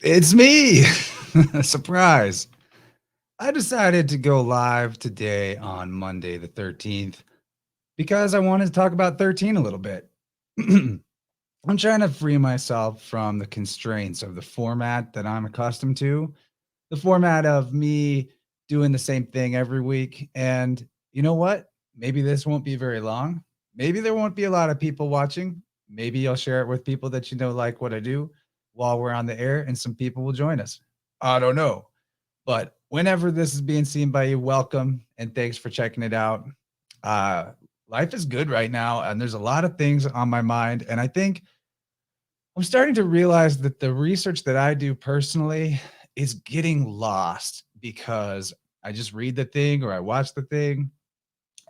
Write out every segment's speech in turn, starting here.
It's me. Surprise. I decided to go live today on Monday, the 13th, because I wanted to talk about 13 a little bit. I'm trying to free myself from the constraints of the format that I'm accustomed to, the format of me doing the same thing every week. And you know what? Maybe this won't be very long. Maybe there won't be a lot of people watching. Maybe I'll share it with people that you know like what I do while we're on the air, and some people will join us. I don't know. But whenever this is being seen by you, welcome and thanks for checking it out. Life is good right now, and there's a lot of things on my mind. And I think I'm starting to realize that the research that I do personally is getting lost because I just read the thing or I watch the thing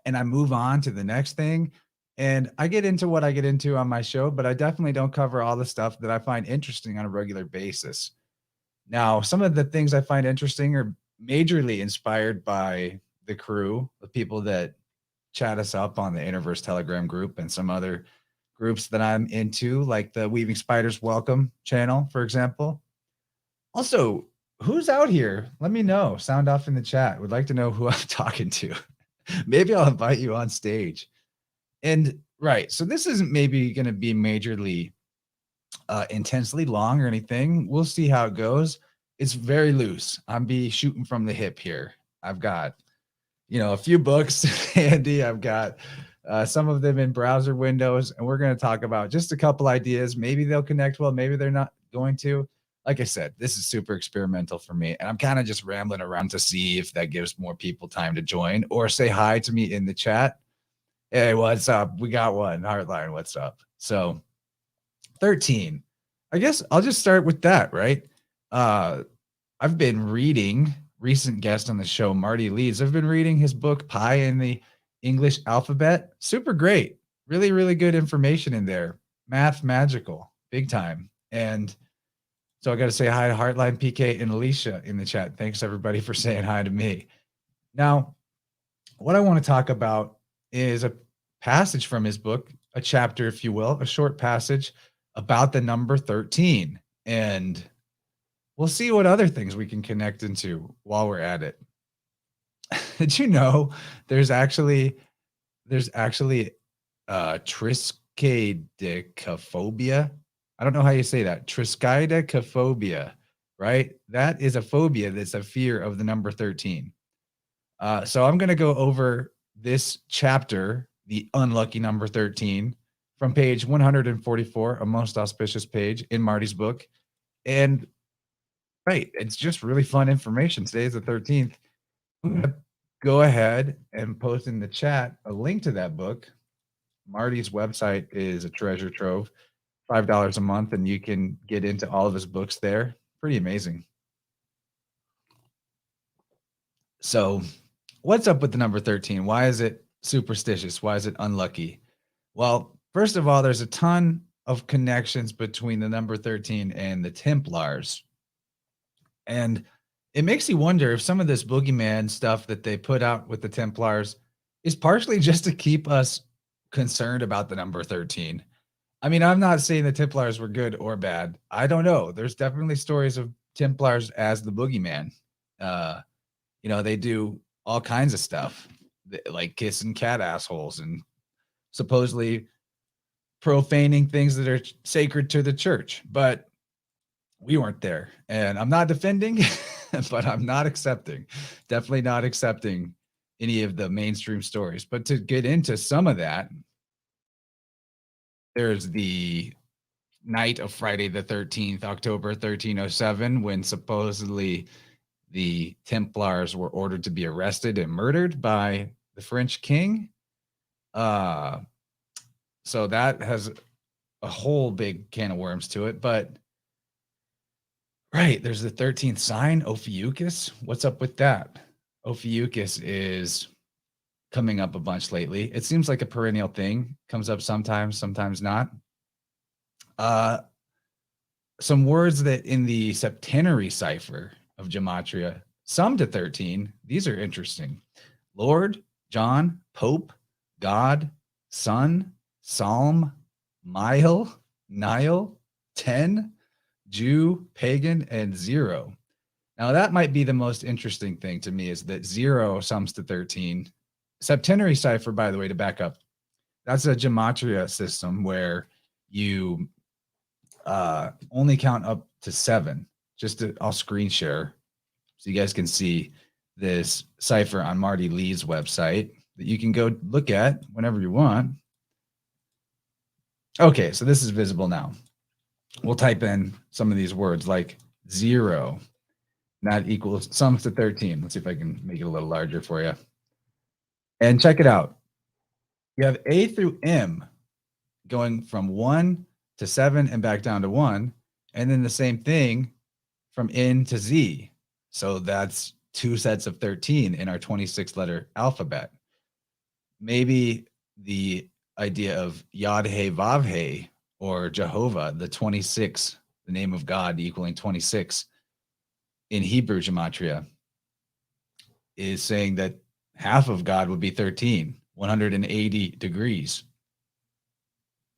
and I move on to the next thing. And I get into what I get into on my show, but I definitely don't cover all the stuff that I find interesting on a regular basis. Now, some of the things I find interesting are majorly inspired by the crew, the people that chat us up on the InnerVerse Telegram group and some other groups that I'm into, like the Weaving Spiders Welcome channel, for example. Also, who's out here? Let me know. Sound off in the chat. Would like to know who I'm talking to. Maybe I'll invite you on stage. And right, so this isn't maybe going to be majorly intensely long or anything. We'll see how it goes. It's very loose. I'm be shooting from the hip here. I've got, a few books handy. I've got some of them in browser windows, and we're going to talk about just a couple ideas. Maybe they'll connect well. Maybe they're not going to. Like I said, this is super experimental for me, and I'm kind of just rambling around to see if that gives more people time to join or say hi to me in the chat. Hey, what's up? We got one. Heartline, what's up? So 13. I guess I'll just start with that, right? I've been reading recent guest on the show, Marty Leeds. I've been reading his book, Pie in the English alphabet, super great. Really, really good information in there. Math magical, big time. And so I got to say hi to Heartline PK and Alicia in the chat. Thanks everybody for saying hi to me. Now, what I want to talk about is a passage from his book, a chapter, if you will, a short passage about the number 13. And we'll see what other things we can connect into while we're at it. Did you know there's actually triskaidekaphobia? I don't know how you say that. Triskaidekaphobia, right? That is a phobia that's a fear of the number 13. So I'm going to go over this chapter, the unlucky number 13, from page 144, a most auspicious page in Marty's book. And right, it's just really fun information. Today is the 13th. I'm going to go ahead and post in the chat a link to that book. Marty's website is a treasure trove, $5 a month, and you can get into all of his books there. Pretty amazing. So what's up with the number 13? Why is it superstitious? Why is it unlucky? Well, first of all, there's a ton of connections between the number 13 and the Templars. And it makes you wonder if some of this boogeyman stuff that they put out with the Templars is partially just to keep us concerned about the number 13. I mean, I'm not saying the Templars were good or bad. I don't know. There's definitely stories of Templars as the boogeyman. They do all kinds of stuff, like kissing cat assholes and supposedly profaning things that are sacred to the church. But we weren't there. And I'm not defending, but I'm not accepting. Definitely not accepting any of the mainstream stories. But to get into some of that, there's the night of Friday the 13th, October 1307, when supposedly the Templars were ordered to be arrested and murdered by the French king. So that has a whole big can of worms to it. But right, there's the 13th sign, Ophiuchus. What's up with that? Ophiuchus is coming up a bunch lately. It seems like a perennial thing. Comes up sometimes, sometimes not. Some words that in the septenary cipher of gematria sum to 13. These are interesting. Lord, John, Pope, God, Son, Psalm, Mile, Nile, 10, Jew, pagan, and 0. Now that might be the most interesting thing to me, is that 0 sums to 13. Septenary cipher, by the way, to back up, that's a gematria system where you only count up to 7. I'll screen share so you guys can see this cipher on Marty Lee's website that you can go look at whenever you want. Okay, so this is visible now. We'll type in some of these words like 0. That equals sums to 13. Let's see if I can make it a little larger for you. And check it out. You have A through M going from 1 to 7 and back down to 1. And then the same thing from N to Z. So that's 2 sets of 13 in our 26-letter alphabet. Maybe the idea of Yod He Vav He, or Jehovah, the 26, the name of God equaling 26 in Hebrew gematria, is saying that half of God would be 13, 180 degrees.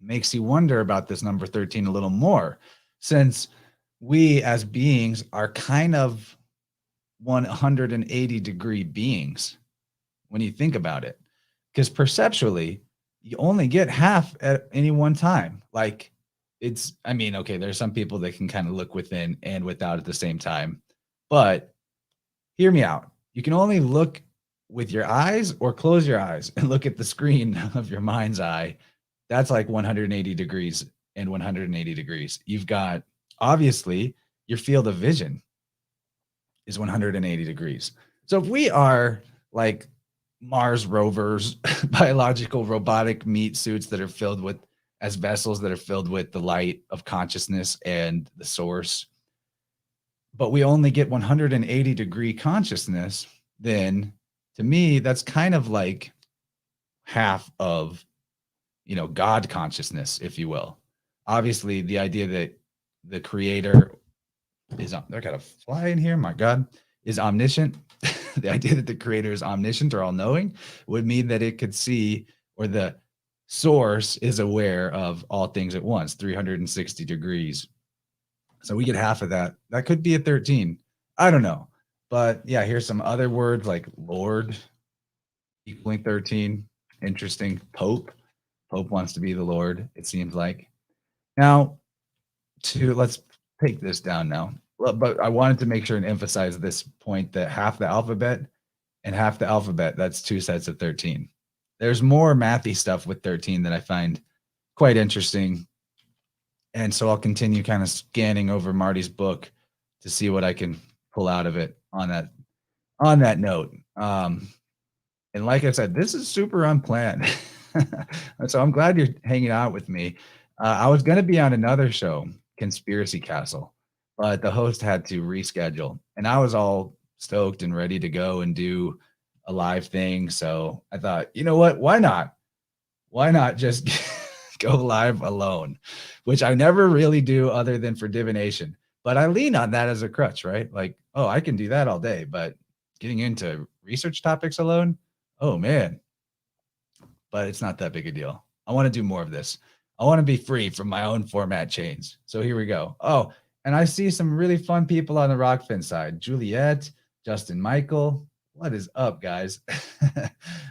Makes you wonder about this number 13 a little more, since we as beings are kind of 180 degree beings when you think about it. Because perceptually, you only get half at any one time. Like there's some people that can kind of look within and without at the same time. But hear me out. You can only look with your eyes or close your eyes and look at the screen of your mind's eye. That's like 180 degrees and 180 degrees. You've got, obviously, your field of vision is 180 degrees. So if we are like Mars rovers, biological robotic meat suits that are filled with, as vessels that are filled with the light of consciousness and the source, but we only get 180 degree consciousness, then to me, that's kind of like half of, God consciousness, if you will. Obviously, the idea that the creator is, I got a fly in here, my God, is omniscient. The idea that the creator is omniscient or all knowing would mean that it could see, or the source is aware of all things at once, 360 degrees. So we get half of that. That could be a 13. I don't know. But yeah, here's some other words like Lord equaling 13. Interesting. Pope. Pope wants to be the Lord, it seems like. Now, let's take this down now. But I wanted to make sure and emphasize this point that half the alphabet and half the alphabet, that's 2 sets of 13. There's more mathy stuff with 13 that I find quite interesting. And so I'll continue kind of scanning over Marty's book to see what I can pull out of it on that note. And like I said, this is super unplanned. So I'm glad you're hanging out with me. I was going to be on another show, Conspiracy Castle, but the host had to reschedule, and I was all stoked and ready to go and do a live thing. So I thought, you know what? Why not? Why not just go live alone, which I never really do other than for divination. But I lean on that as a crutch, right? Like, oh, I can do that all day, but getting into research topics alone, oh man. But it's not that big a deal. I want to do more of this. I want to be free from my own format chains. So here we go. Oh, and I see some really fun people on the Rockfin side. Juliet, Justin Michael. What is up, guys?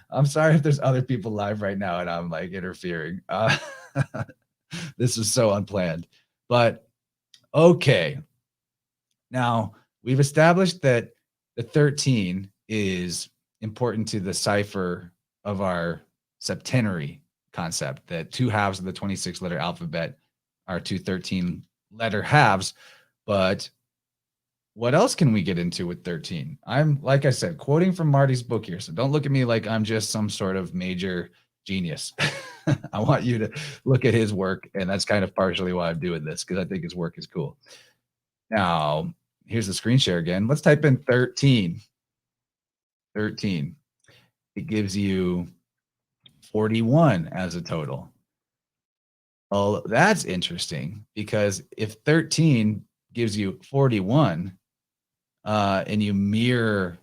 I'm sorry if there's other people live right now and I'm like interfering. This is so unplanned. But okay. Now, we've established that the 13 is important to the cipher of our septenary concept, that 2 halves of the 26-letter alphabet are 2 13-letter halves. But what else can we get into with 13? I'm, like I said, quoting from Marty's book here, so don't look at me like I'm just some sort of major genius. I want you to look at his work, and that's kind of partially why I'm doing this, because I think his work is cool. Now, here's the screen share again. Let's type in 13. 13. It gives you 41 as a total. Well, that's interesting, because if 13 gives you 41, and you mirror,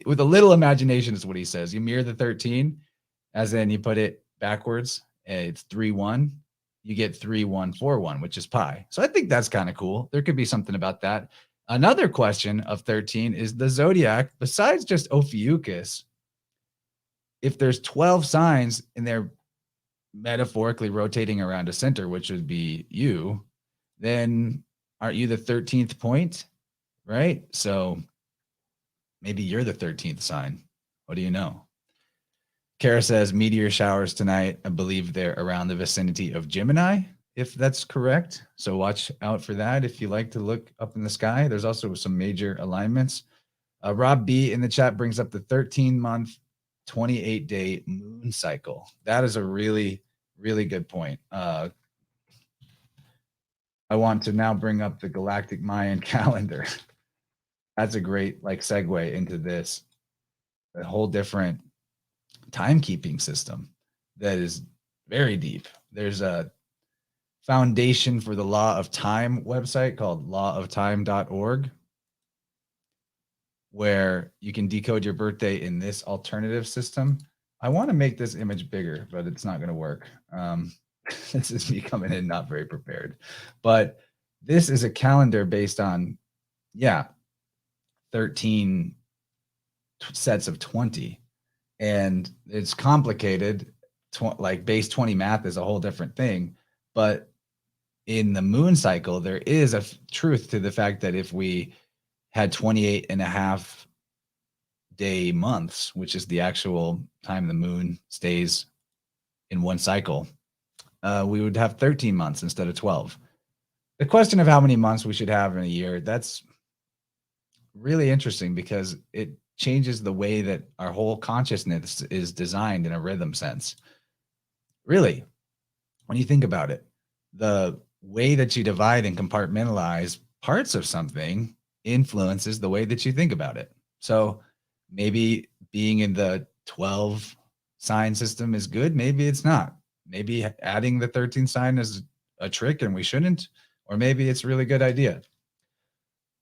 with a little imagination is what he says. You mirror the 13, as in you put it backwards, and it's 3-1. You get 3141, which is pi. So I think that's kind of cool. There could be something about that. Another question of 13 is the zodiac, besides just Ophiuchus, if there's 12 signs and they're metaphorically rotating around a center, which would be you, then aren't you the 13th point, right? So maybe you're the 13th sign. What do you know? Kara says meteor showers tonight. I believe they're around the vicinity of Gemini, if that's correct. So watch out for that if you like to look up in the sky. There's also some major alignments. Rob B in the chat brings up the 13-month, 28-day moon cycle. That is a really, really good point. I want to now bring up the Galactic Mayan calendar. That's a great segue into this. A whole different timekeeping system that is very deep. There's a Foundation for the Law of Time website called lawoftime.org, where you can decode your birthday in this alternative system. I want to make this image bigger, but it's not going to work. This is me coming in not very prepared. But this is a calendar based on, 13 sets of 20. And it's complicated. Base 20 math is a whole different thing. But in the moon cycle, there is a truth to the fact that if we had 28 and a half day months, which is the actual time the moon stays in one cycle, we would have 13 months instead of 12. The question of how many months we should have in a year, that's really interesting, because it changes the way that our whole consciousness is designed in a rhythm sense. Really, when you think about it, the way that you divide and compartmentalize parts of something influences the way that you think about it. So maybe being in the 12 sign system is good. Maybe it's not. Maybe adding the 13th sign is a trick and we shouldn't, or maybe it's a really good idea.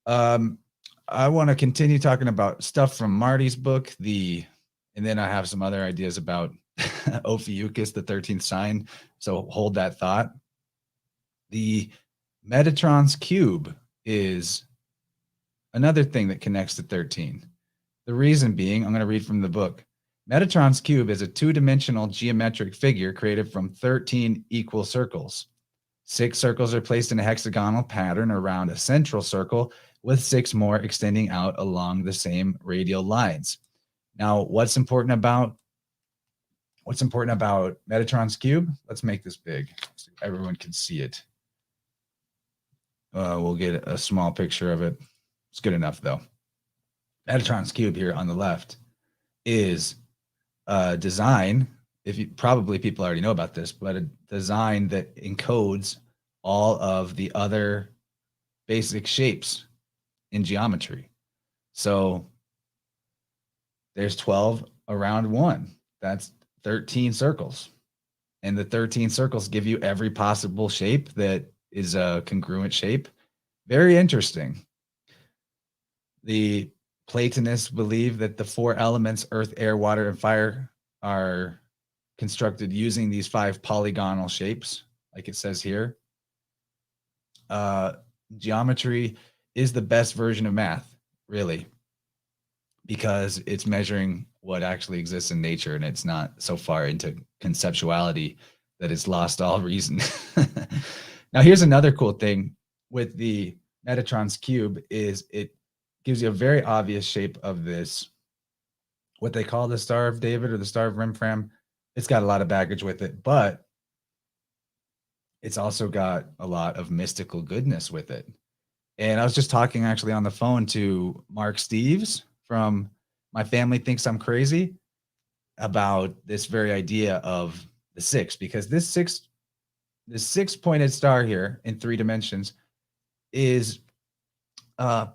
I want to continue talking about stuff from Marty's book, and then I have some other ideas about Ophiuchus, the 13th sign. So hold that thought. The Metatron's Cube is another thing that connects to 13. The reason being, I'm going to read from the book. Metatron's Cube is a two-dimensional geometric figure created from 13 equal circles. 6 circles are placed in a hexagonal pattern around a central circle, with 6 more extending out along the same radial lines. Now, what's important about Metatron's Cube? Let's make this big so everyone can see it. We'll get a small picture of it. It's good enough, though. Metatron's Cube here on the left is a design. Probably people already know about this, but a design that encodes all of the other basic shapes in geometry. So there's 12 around 1. That's 13 circles. And the 13 circles give you every possible shape that is a congruent shape. Very interesting. The Platonists believe that the 4 elements, earth, air, water, and fire, are constructed using these 5 polygonal shapes, like it says here. Geometry is the best version of math, really, because it's measuring what actually exists in nature, and it's not so far into conceptuality that it's lost all reason. Now, here's another cool thing with the Metatron's Cube is it gives you a very obvious shape of this, what they call the Star of David or the Star of Remfram. It's got a lot of baggage with it, but it's also got a lot of mystical goodness with it. And I was just talking actually on the phone to Mark Steves from My Family Thinks I'm Crazy about this very idea of the 6, because this 6-pointed star here in 3 dimensions is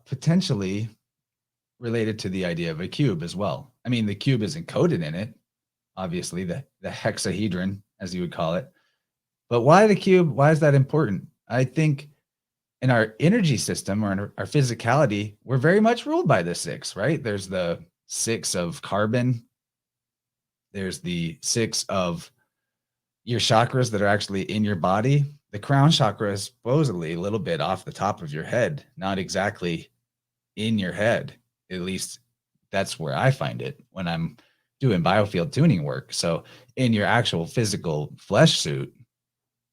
potentially related to the idea of a cube as well. I mean, the cube is encoded in it, obviously, the hexahedron, as you would call it. But why the cube? Why is that important? I think in our energy system or in our physicality, we're very much ruled by the 6, right? There's the 6 of carbon. There's the 6 of your chakras that are actually in your body. The crown chakra is supposedly a little bit off the top of your head, not exactly in your head. At least that's where I find it when I'm doing biofield tuning work. So in your actual physical flesh suit,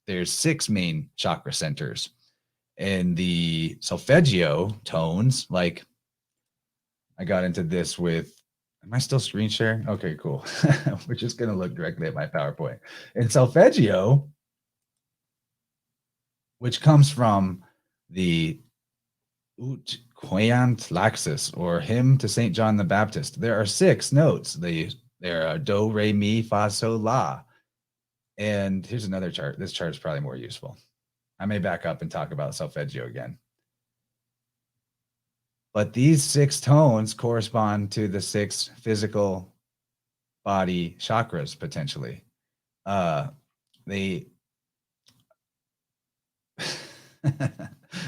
there's 6 main chakra centers. And the solfeggio tones, like I got into this with, am I still screen sharing? Okay, cool. We're just going to look directly at my PowerPoint. And solfeggio, which comes from the Ut Queant Laxus, or hymn to St. John the Baptist. There are 6 notes. There are do, re, mi, fa, sol, la. And here's another chart. This chart is probably more useful. I may back up and talk about solfeggio again. But these 6 tones correspond to the 6 physical body chakras, potentially.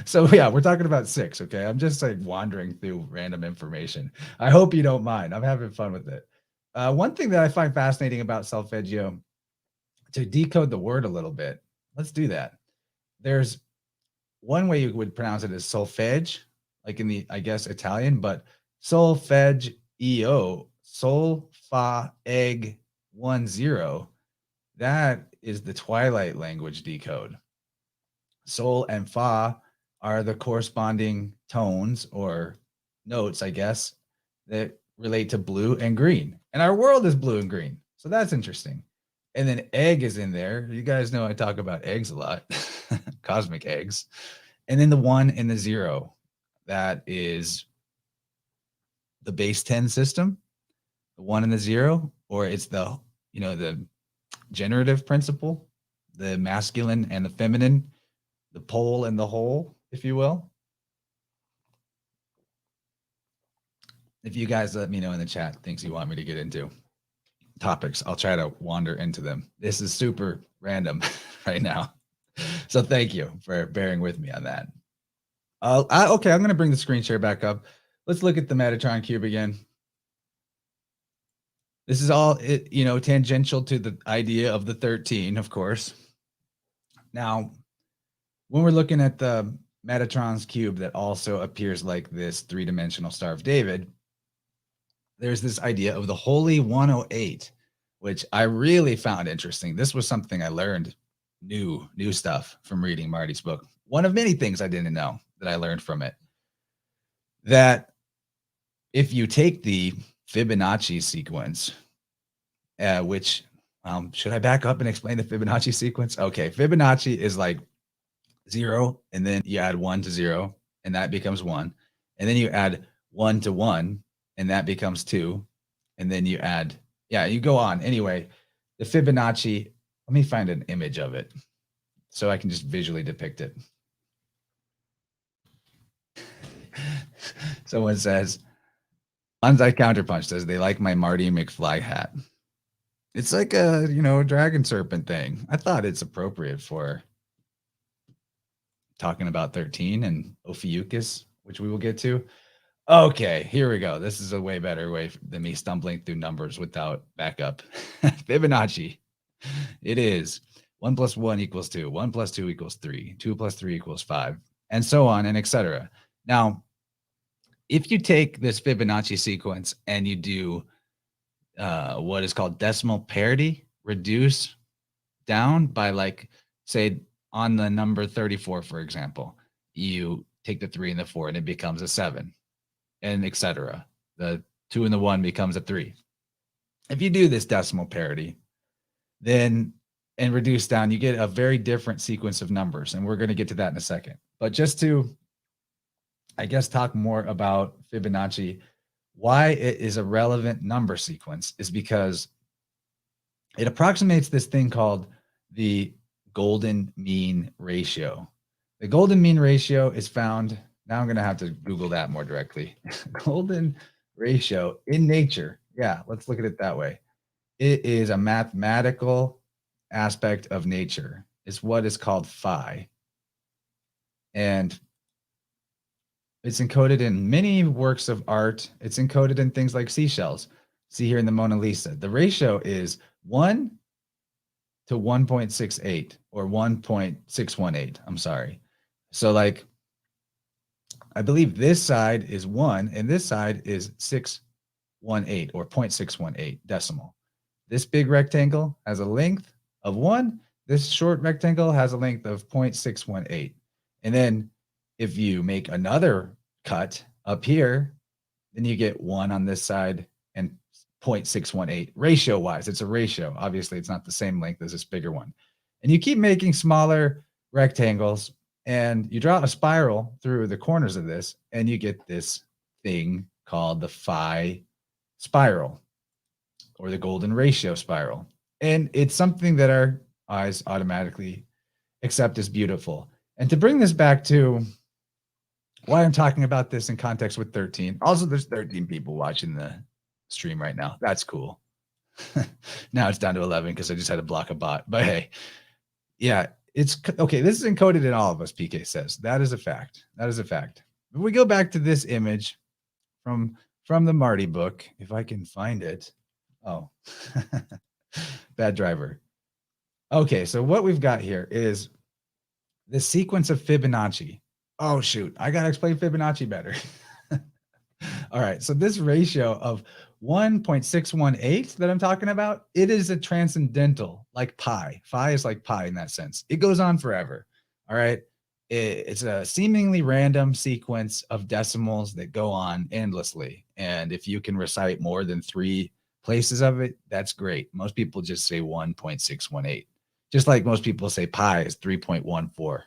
So yeah, we're talking about 6, okay? I'm just like wandering through random information. I hope you don't mind. I'm having fun with it. One thing that I find fascinating about solfeggio, to decode the word a little bit, let's do that. There's one way you would pronounce it is solfege, like in the, I guess, Italian, but solfeggio, sol, fa, egg, 1, 0. That is the twilight language decode. Sol and fa are the corresponding tones or notes, I guess, that relate to blue and green. And our world is blue and green. So that's interesting. And then egg is in there. You guys know I talk about eggs a lot, cosmic eggs. And then the 1 and the 0, that is the base 10 system, the 1 and the 0, or it's the, the generative principle, the masculine and the feminine, the pole and the whole, if you will. if you guys let me know in the chat things you want me to get into, topics, I'll try to wander into them. This is super random right now. So thank you for bearing with me on that. Okay, I'm going to bring the screen share back up. Let's look at the Metatron Cube again. This is all, tangential to the idea of the 13, of course. Now, when we're looking at the Metatron's cube that also appears like this three-dimensional Star of David, there's this idea of the Holy 108, which I really found interesting. This was something I learned new stuff from reading Marty's book. One of many things I didn't know that I learned from it. That if you take the Fibonacci sequence, which should I back up and explain the Fibonacci sequence? Okay, Fibonacci is like 0, and then you add 1 to 0, and that becomes 1. And then you add 1 to 1, and that becomes 2. And then you add, you go on. Anyway, the Fibonacci, let me find an image of it so I can just visually depict it. Someone says, Untitled Counterpunch says they like my Marty McFly hat. It's like a, dragon serpent thing. I thought it's appropriate for talking about 13 and Ophiuchus, which we will get to. Okay, here we go. This is a way better way than me stumbling through numbers without backup. Fibonacci. It is 1 + 1 = 2, 1 + 2 = 3, 2 + 3 = 5, and so on and etc. Now, if you take this Fibonacci sequence and you do what is called decimal parity, reduce down by, like, say on the number 34, for example, you take the 3 and the 4 and it becomes a 7, and etc. The 2 and the 1 becomes a 3. If you do this decimal parity, then and reduce down, you get a very different sequence of numbers, and we're going to get to that in a second. But just to, I guess, talk more about Fibonacci, why it is a relevant number sequence is because it approximates this thing called the golden mean ratio. The golden mean ratio is found, now I'm going to have to Google that more directly. Golden ratio in nature. Yeah, let's look at it that way. It is a mathematical aspect of nature. It's what is called phi. And it's encoded in many works of art. It's encoded in things like seashells. See here in the Mona Lisa. The ratio is 1 to 1.68 or 1.618. I'm sorry. So, like, I believe this side is 1 and this side is 618 or 0.618 decimal. This big rectangle has a length of 1. This short rectangle has a length of 0.618. And then if you make another cut up here, then you get 1 on this side and 0.618 ratio wise. It's a ratio. Obviously, it's not the same length as this bigger one. And you keep making smaller rectangles and you draw a spiral through the corners of this and you get this thing called the phi spiral or the golden ratio spiral. And it's something that our eyes automatically accept as beautiful. And to bring this back to why I'm talking about this in context with 13. Also, there's 13 people watching the stream right now. That's cool. Now it's down to 11 because I just had to block a bot. But hey, yeah, it's okay. This is encoded in all of us, PK says. That is a fact. That is a fact. If we go back to this image from the Marty book, if I can find it. Oh, bad driver. Okay, so what we've got here is the sequence of Fibonacci. Oh, shoot. I got to explain Fibonacci better. All right. So this ratio of 1.618 that I'm talking about, it is a transcendental, like pi. Phi is like pi in that sense. It goes on forever. All right. It's a seemingly random sequence of decimals that go on endlessly. And if you can recite more than 3 places of it, that's great. Most people just say 1.618. Just like most people say pi is 3.14.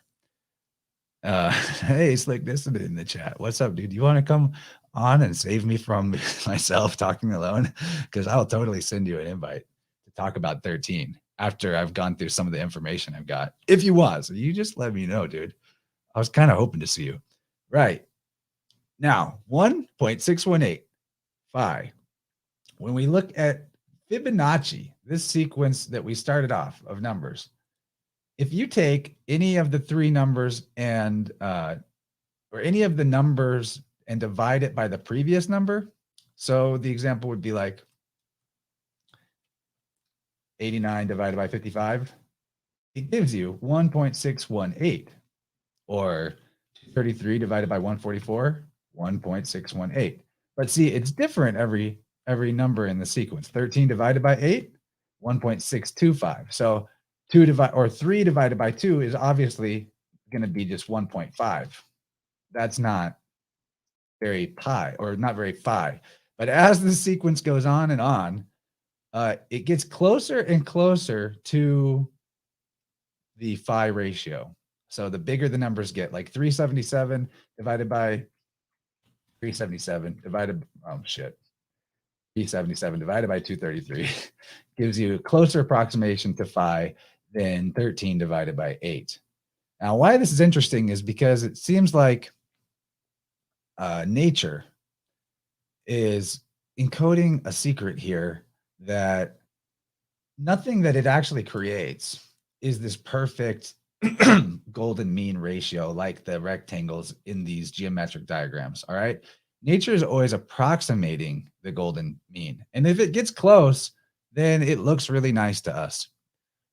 Hey, Slick Dissident in the chat. What's up, dude? You want to come on and save me from myself talking alone? Because I'll totally send you an invite to talk about 13 after I've gone through some of the information I've got. If you want, so you just let me know, dude. I was kind of hoping to see you. Right. Now, 1.618. phi. When we look at Fibonacci, this sequence that we started off of numbers, if you take any of the three numbers and or any of the numbers and divide it by the previous number, so the example would be like 89 divided by 55, it gives you 1.618, or 233 divided by 144, 1.618. But see, it's different every number in the sequence. 13 divided by 8, 1.625. So 3 divided by 2 is obviously going to be just 1.5. That's not very pi, or not very phi. But as the sequence goes on and on, it gets closer and closer to the phi ratio. So the bigger the numbers get, like 377 divided by 377 divided, 377 divided by 233 gives you a closer approximation to phi than 13 divided by 8. Now, why this is interesting is because it seems like nature is encoding a secret here, that nothing that it actually creates is this perfect golden mean ratio like the rectangles in these geometric diagrams. All right. Nature is always approximating the golden mean. And if it gets close, then it looks really nice to us.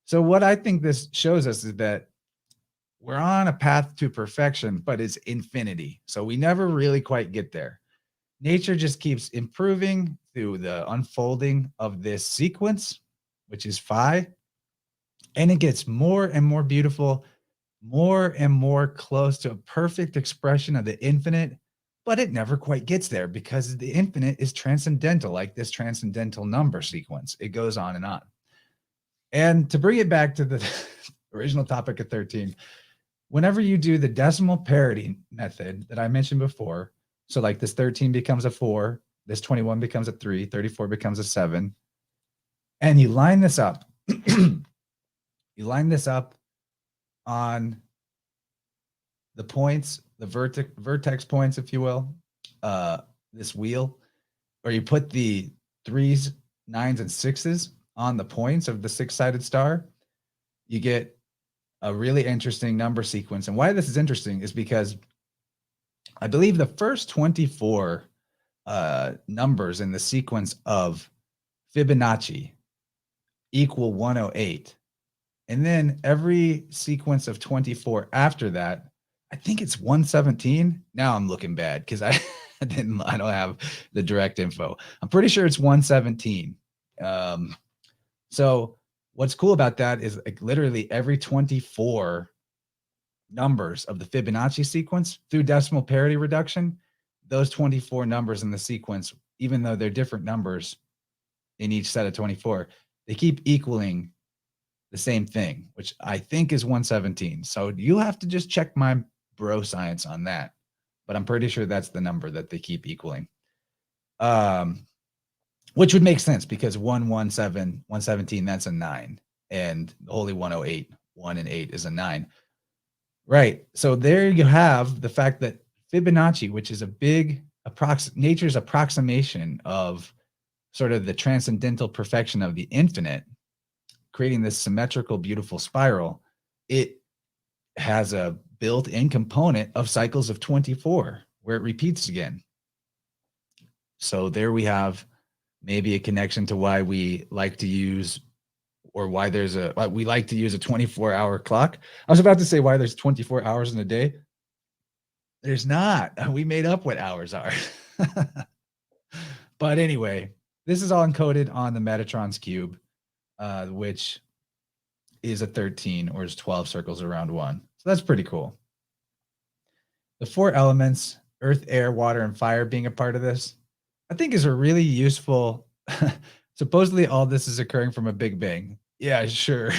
So what I think this shows us is that we're on a path to perfection, but it's infinity. So we never really quite get there. Nature just keeps improving through the unfolding of this sequence, which is phi. And it gets more and more beautiful, more and more close to a perfect expression of the infinite, but it never quite gets there because the infinite is transcendental, like this transcendental number sequence. It goes on and on. And to bring it back to the original topic of 13, whenever you do the decimal parity method that I mentioned before, so like this 13 becomes a 4, this 21 becomes a 3, 34 becomes a 7, and you line this up. You line this up on the points, the vertex points, if you will, this wheel, or you put the 3s, 9s, and 6s on the points of the 6-sided star, you get a really interesting number sequence. And why this is interesting is because I believe the first 24 numbers in the sequence of Fibonacci equal 108. And then every sequence of 24 after that, I think it's 117. Now I'm looking bad because I don't have the direct info. I'm pretty sure it's 117. So what's cool about that is like literally every 24 numbers of the Fibonacci sequence through decimal parity reduction, those 24 numbers in the sequence, even though they're different numbers in each set of 24, they keep equaling the same thing, which I think is 117. So you'll have to just check my bro science on that, but I'm pretty sure that's the number that they keep equaling. Which would make sense because 117, that's a 9, and the holy 108, 1 and 8 is a 9. Right. So there you have the fact that Fibonacci, which is a big nature's approximation of sort of the transcendental perfection of the infinite, creating this symmetrical, beautiful spiral, it has a built-in component of cycles of 24 where it repeats again. So there we have maybe a connection to why we like to use, or why we like to use a 24-hour clock. I was about to say why there's 24 hours in a day. There's not. We made up what hours are. But anyway, this is all encoded on the Metatron Cube, which is a 13, or is 12 circles around 1. So that's pretty cool. The 4 elements, earth, air, water, and fire, being a part of this, I think is a really useful. Supposedly all this is occurring from a Big Bang. Yeah, sure.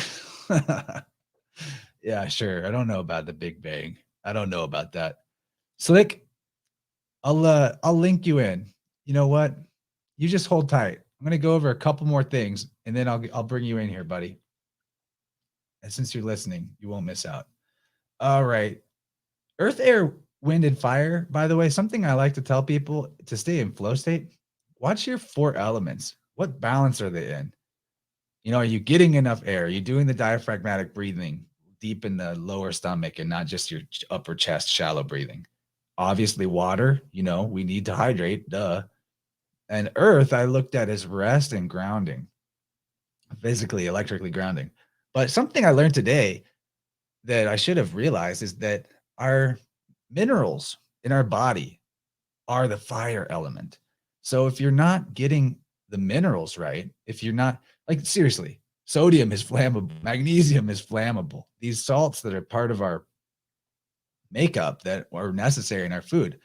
Yeah, sure. I don't know about the Big Bang. I don't know about that. Slick, I'll link you in. You know what? You just hold tight. I'm going to go over a couple more things, and then I'll bring you in here, buddy. And since you're listening, you won't miss out. All right. Earth, air, wind, and fire, by the way, something I like to tell people to stay in flow state. watch your four elements. What balance are they in? Are you getting enough air? Are you doing the diaphragmatic breathing deep in the lower stomach and not just your upper chest, shallow breathing? Obviously, water, we need to hydrate, duh. And earth, I looked at as rest and grounding, physically, electrically grounding. But something I learned today that I should have realized is that our minerals in our body are the fire element. So if you're not getting the minerals right, if you're not, like, seriously, sodium is flammable, magnesium is flammable. These salts that are part of our makeup that are necessary in our food,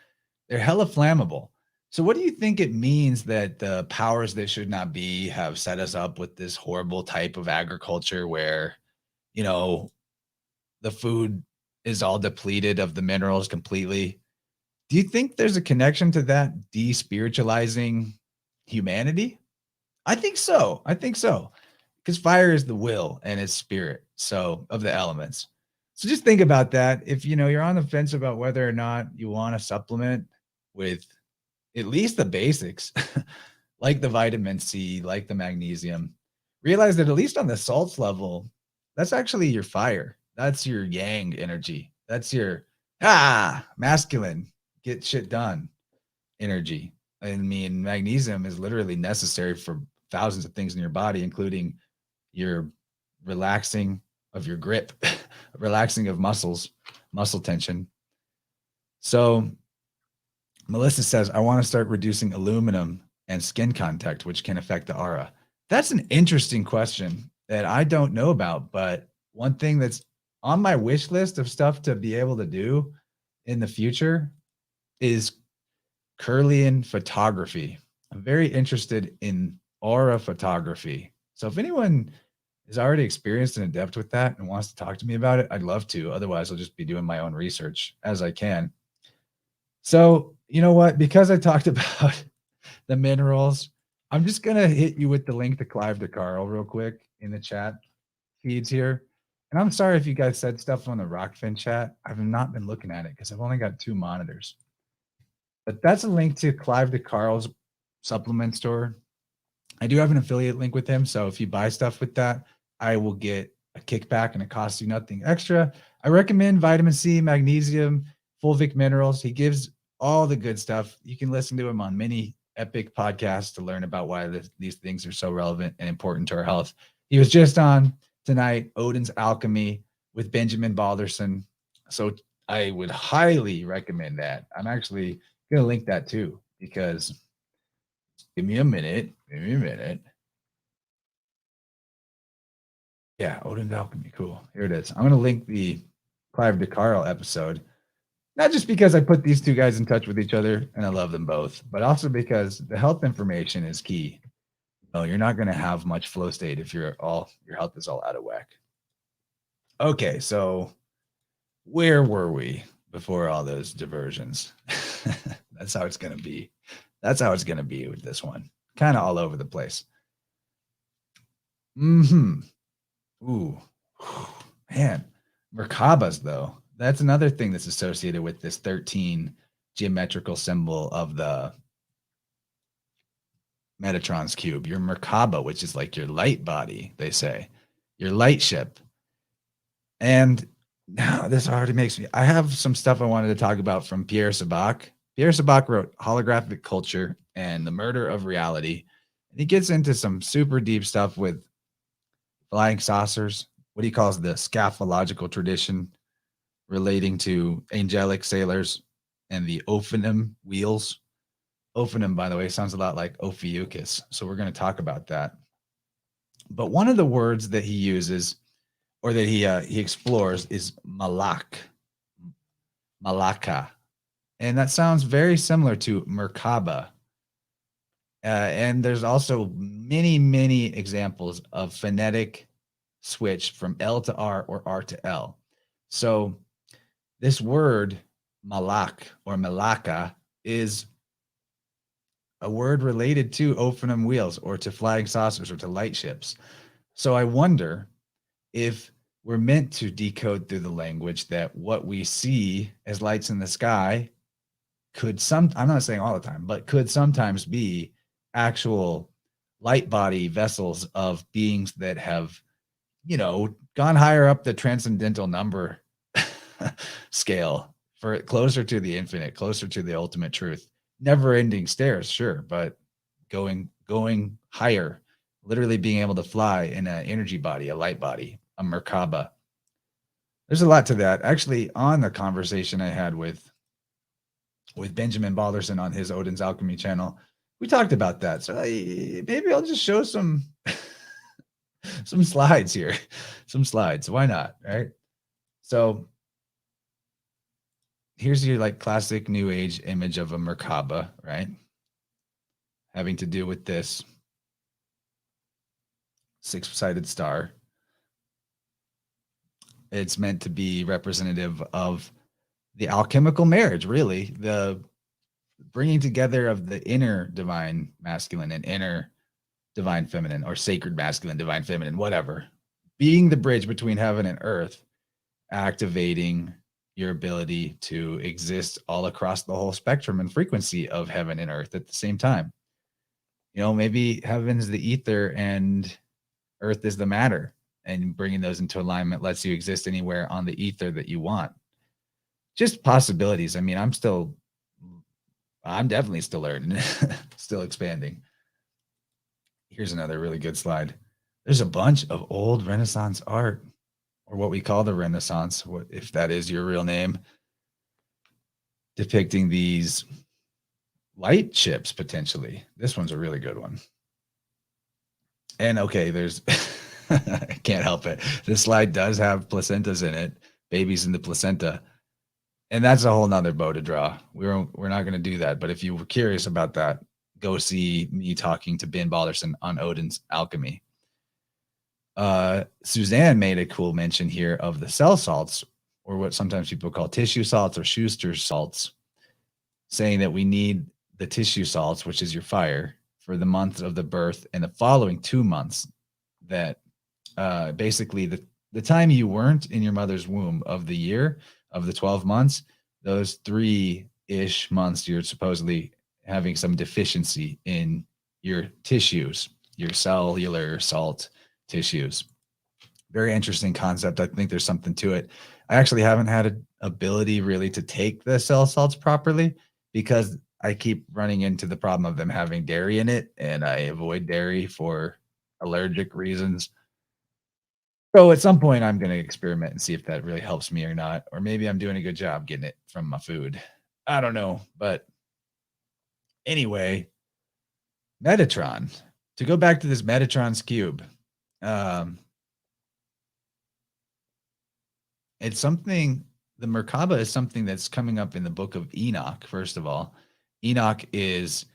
they're hella flammable. So what do you think it means that the powers that should not be have set us up with this horrible type of agriculture where, you know, the food is all depleted of the minerals completely? Do you think there's a connection to that despiritualizing humanity? I think so. I think so. Because fire is the will and it's spirit, so of the elements. So just think about that. If you're on the fence about whether or not you want to supplement with at least the basics, like the vitamin C, like the magnesium, realize that at least on the salts level, that's actually your fire. That's your yang energy. That's your masculine, get shit done energy. I mean, magnesium is literally necessary for thousands of things in your body, including your relaxing of your grip, relaxing of muscles, muscle tension. So Melissa says, I want to start reducing aluminum and skin contact, which can affect the aura. That's an interesting question that I don't know about, but one thing that's on my wish list of stuff to be able to do in the future is Kirlian photography. I'm very interested in aura photography. So if anyone is already experienced and adept with that and wants to talk to me about it, I'd love to. Otherwise, I'll just be doing my own research as I can. So, you know what? Because I talked about the minerals, I'm just going to hit you with the link to Clive DeCarl real quick in the chat feeds here. And I'm sorry if you guys said stuff on the Rockfin chat. I've not been looking at it because I've only got 2 monitors. But that's a link to Clive DeCarl's supplement store. I do have an affiliate link with him. So if you buy stuff with that, I will get a kickback and it costs you nothing extra. I recommend vitamin C, magnesium, fulvic minerals. He gives all the good stuff. You can listen to him on many epic podcasts to learn about why these things are so relevant and important to our health. He was just on tonight, Odin's Alchemy with Benjamin Balderson. So I would highly recommend that. I'm actually going to link that too, because give me a minute. Yeah, Odin's Alchemy. Cool. Here it is. I'm going to link the Clive DeCarl episode, not just because I put these 2 guys in touch with each other and I love them both, but also because the health information is key. You're not going to have much flow state if your health is all out of whack. Okay, so where were we before all those diversions? That's how it's going to be. That's how it's going to be with this one. Kind of all over the place. Ooh, man. Merkabas, though. That's another thing that's associated with this 13 geometrical symbol of the Metatron's cube. Your Merkaba, which is like your light body, they say. Your light ship. And now this already makes me... I have some stuff I wanted to talk about from Pierre Sabak. Pierre Sabak wrote Holographic Culture and the Murder of Reality. And he gets into some super deep stuff with flying saucers, what he calls the scapological tradition relating to angelic sailors and the Ophanim wheels. Ophanim, by the way, sounds a lot like Ophiuchus. So we're going to talk about that. But one of the words that he uses, or that he explores, is malak. Malaka. And that sounds very similar to Merkaba. And there's also many, many examples of phonetic switch from L to R or R to L. So this word malak or malaka is a word related to Ophanim wheels or to flying saucers or to light ships. So I wonder if we're meant to decode through the language that what we see as lights in the sky I'm not saying all the time, but could sometimes be actual light body vessels of beings that have, gone higher up the transcendental number scale for closer to the infinite, closer to the ultimate truth. Never ending stairs, sure, but going higher, literally being able to fly in an energy body, a light body, a Merkaba. There's a lot to that. Actually, on the conversation I had with Benjamin Balderson on his Odin's Alchemy channel, we talked about that. So maybe I'll just show some some slides here. Some slides. Why not? Right. So here's your like classic New Age image of a Merkaba, right? Having to do with this six-sided star. It's meant to be representative of the alchemical marriage, really, the bringing together of the inner divine masculine and inner divine feminine, or sacred masculine, divine feminine, whatever, being the bridge between heaven and earth, activating your ability to exist all across the whole spectrum and frequency of heaven and earth at the same time. Maybe heaven is the ether and earth is the matter, and bringing those into alignment lets you exist anywhere on the ether that you want. Just possibilities. I mean, I'm definitely still learning, still expanding. Here's another really good slide. There's a bunch of old Renaissance art, or what we call the Renaissance, if that is your real name, depicting these light ships potentially. This one's a really good one. And okay, there's I can't help it. This slide does have placentas in it, babies in the placenta. And that's a whole nother bow to draw. We're not going to do that. But if you were curious about that, go see me talking to Ben Balderson on Odin's Alchemy. Suzanne made a cool mention here of the cell salts, or what sometimes people call tissue salts or Schuster's salts, saying that we need the tissue salts, which is your fire, for the month of the birth and the following 2 months, that basically the time you weren't in your mother's womb of the year, of the 12 months, those 3-ish months, you're supposedly having some deficiency in your tissues, your cellular salt tissues. Very interesting concept. I think there's something to it. I actually haven't had an ability really to take the cell salts properly because I keep running into the problem of them having dairy in it, and I avoid dairy for allergic reasons. So at some point, I'm going to experiment and see if that really helps me or not. Or maybe I'm doing a good job getting it from my food. I don't know. But anyway, Metatron. To go back to this Metatron's cube, it's something, the Merkaba is something that's coming up in the book of Enoch, first of all. Enoch is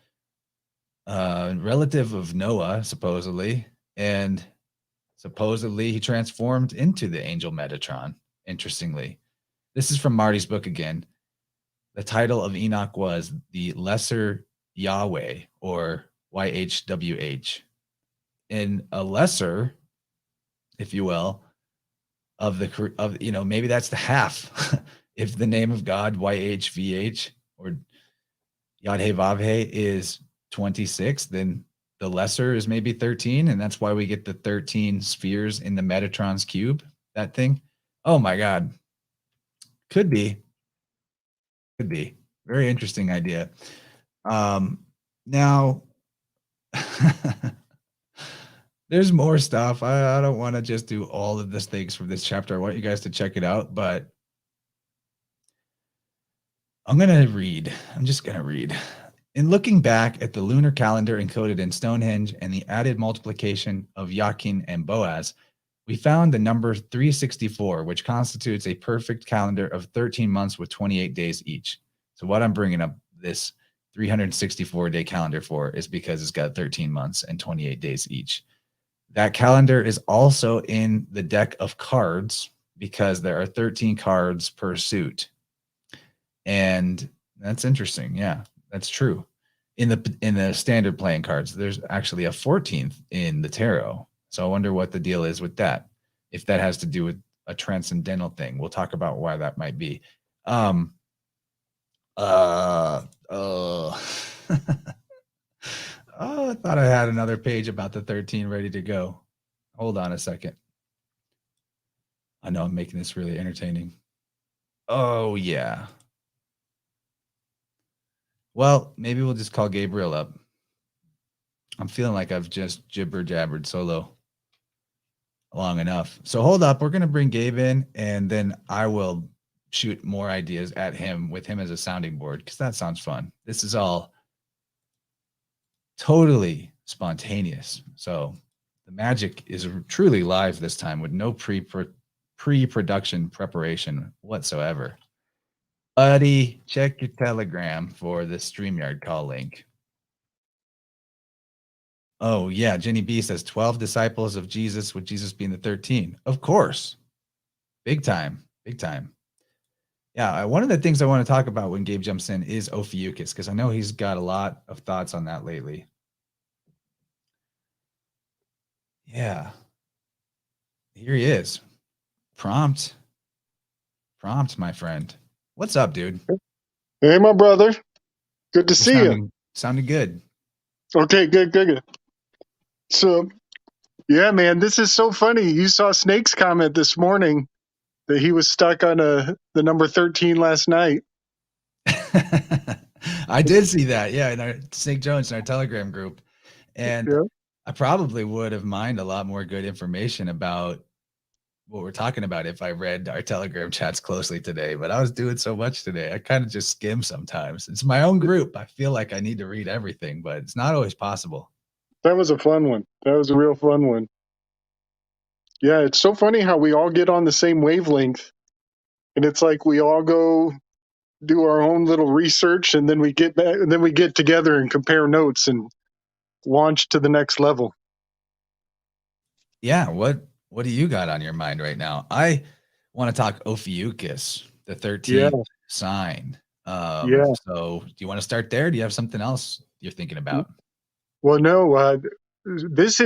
a relative of Noah, supposedly, and supposedly he transformed into the angel Metatron, interestingly. This is from Marty's book again. The title of Enoch was the Lesser Yahweh, or YHWH. In a lesser, if you will, of maybe that's the half. If the name of God, YHVH, or Yad-He-Vav-He, is 26, then the lesser is maybe 13, and that's why we get the 13 spheres in the Metatron's cube, that thing. Oh my God. Could be. Very interesting idea. Now, there's more stuff. I don't want to just do all of this things from this chapter. I want you guys to check it out, but I'm just going to read. In looking back at the lunar calendar encoded in Stonehenge and the added multiplication of Yakin and Boaz, we found the number 364, which constitutes a perfect calendar of 13 months with 28 days each. So what I'm bringing up this 364-day calendar for is because it's got 13 months and 28 days each. That calendar is also in the deck of cards because there are 13 cards per suit. And that's interesting. Yeah, that's true. In the standard playing cards, there's actually a 14th in the tarot. So I wonder what the deal is with that. If that has to do with a transcendental thing, we'll talk about why that might be. Oh, I thought I had another page about the 13 ready to go. Hold on a second. I know I'm making this really entertaining. Oh, yeah. Well, maybe we'll just call Gabriel up. I'm feeling like I've just jibber jabbered solo long enough. So hold up. We're going to bring Gabe in, and then I will shoot more ideas at him with him as a sounding board because that sounds fun. This is all totally spontaneous. So the magic is truly live this time with no pre-production preparation whatsoever. Buddy, check your Telegram for the StreamYard call link. Oh, yeah. Jenny B says 12 disciples of Jesus, with Jesus being the 13. Of course. Big time. Big time. Yeah. One of the things I want to talk about when Gabe jumps in is Ophiuchus, because I know he's got a lot of thoughts on that lately. Yeah. Here he is. Prompt, my friend. What's up, dude? Hey, my brother. Good to see you. Sounding good. Okay, good. So, yeah, man, this is so funny. You saw Snake's comment this morning that he was stuck on the number 13 last night. I did see that. Yeah, in our Snake Jones in our Telegram group. And Yeah. I probably would have mined a lot more good information about what we're talking about if I read our Telegram chats closely today, but I was doing so much today. I kind of just skim sometimes. It's my own group. I feel like I need to read everything, but it's not always possible. That was a fun one. That was a real fun one. Yeah, it's so funny how we all get on the same wavelength, and it's like we all go do our own little research, and then we get back, and then we get together and compare notes and launch to the next level. Yeah, what do you got on your mind right now? I want to talk Ophiuchus, the 13th sign. So do you want to start there? Do you have something else you're thinking about? Well, no, this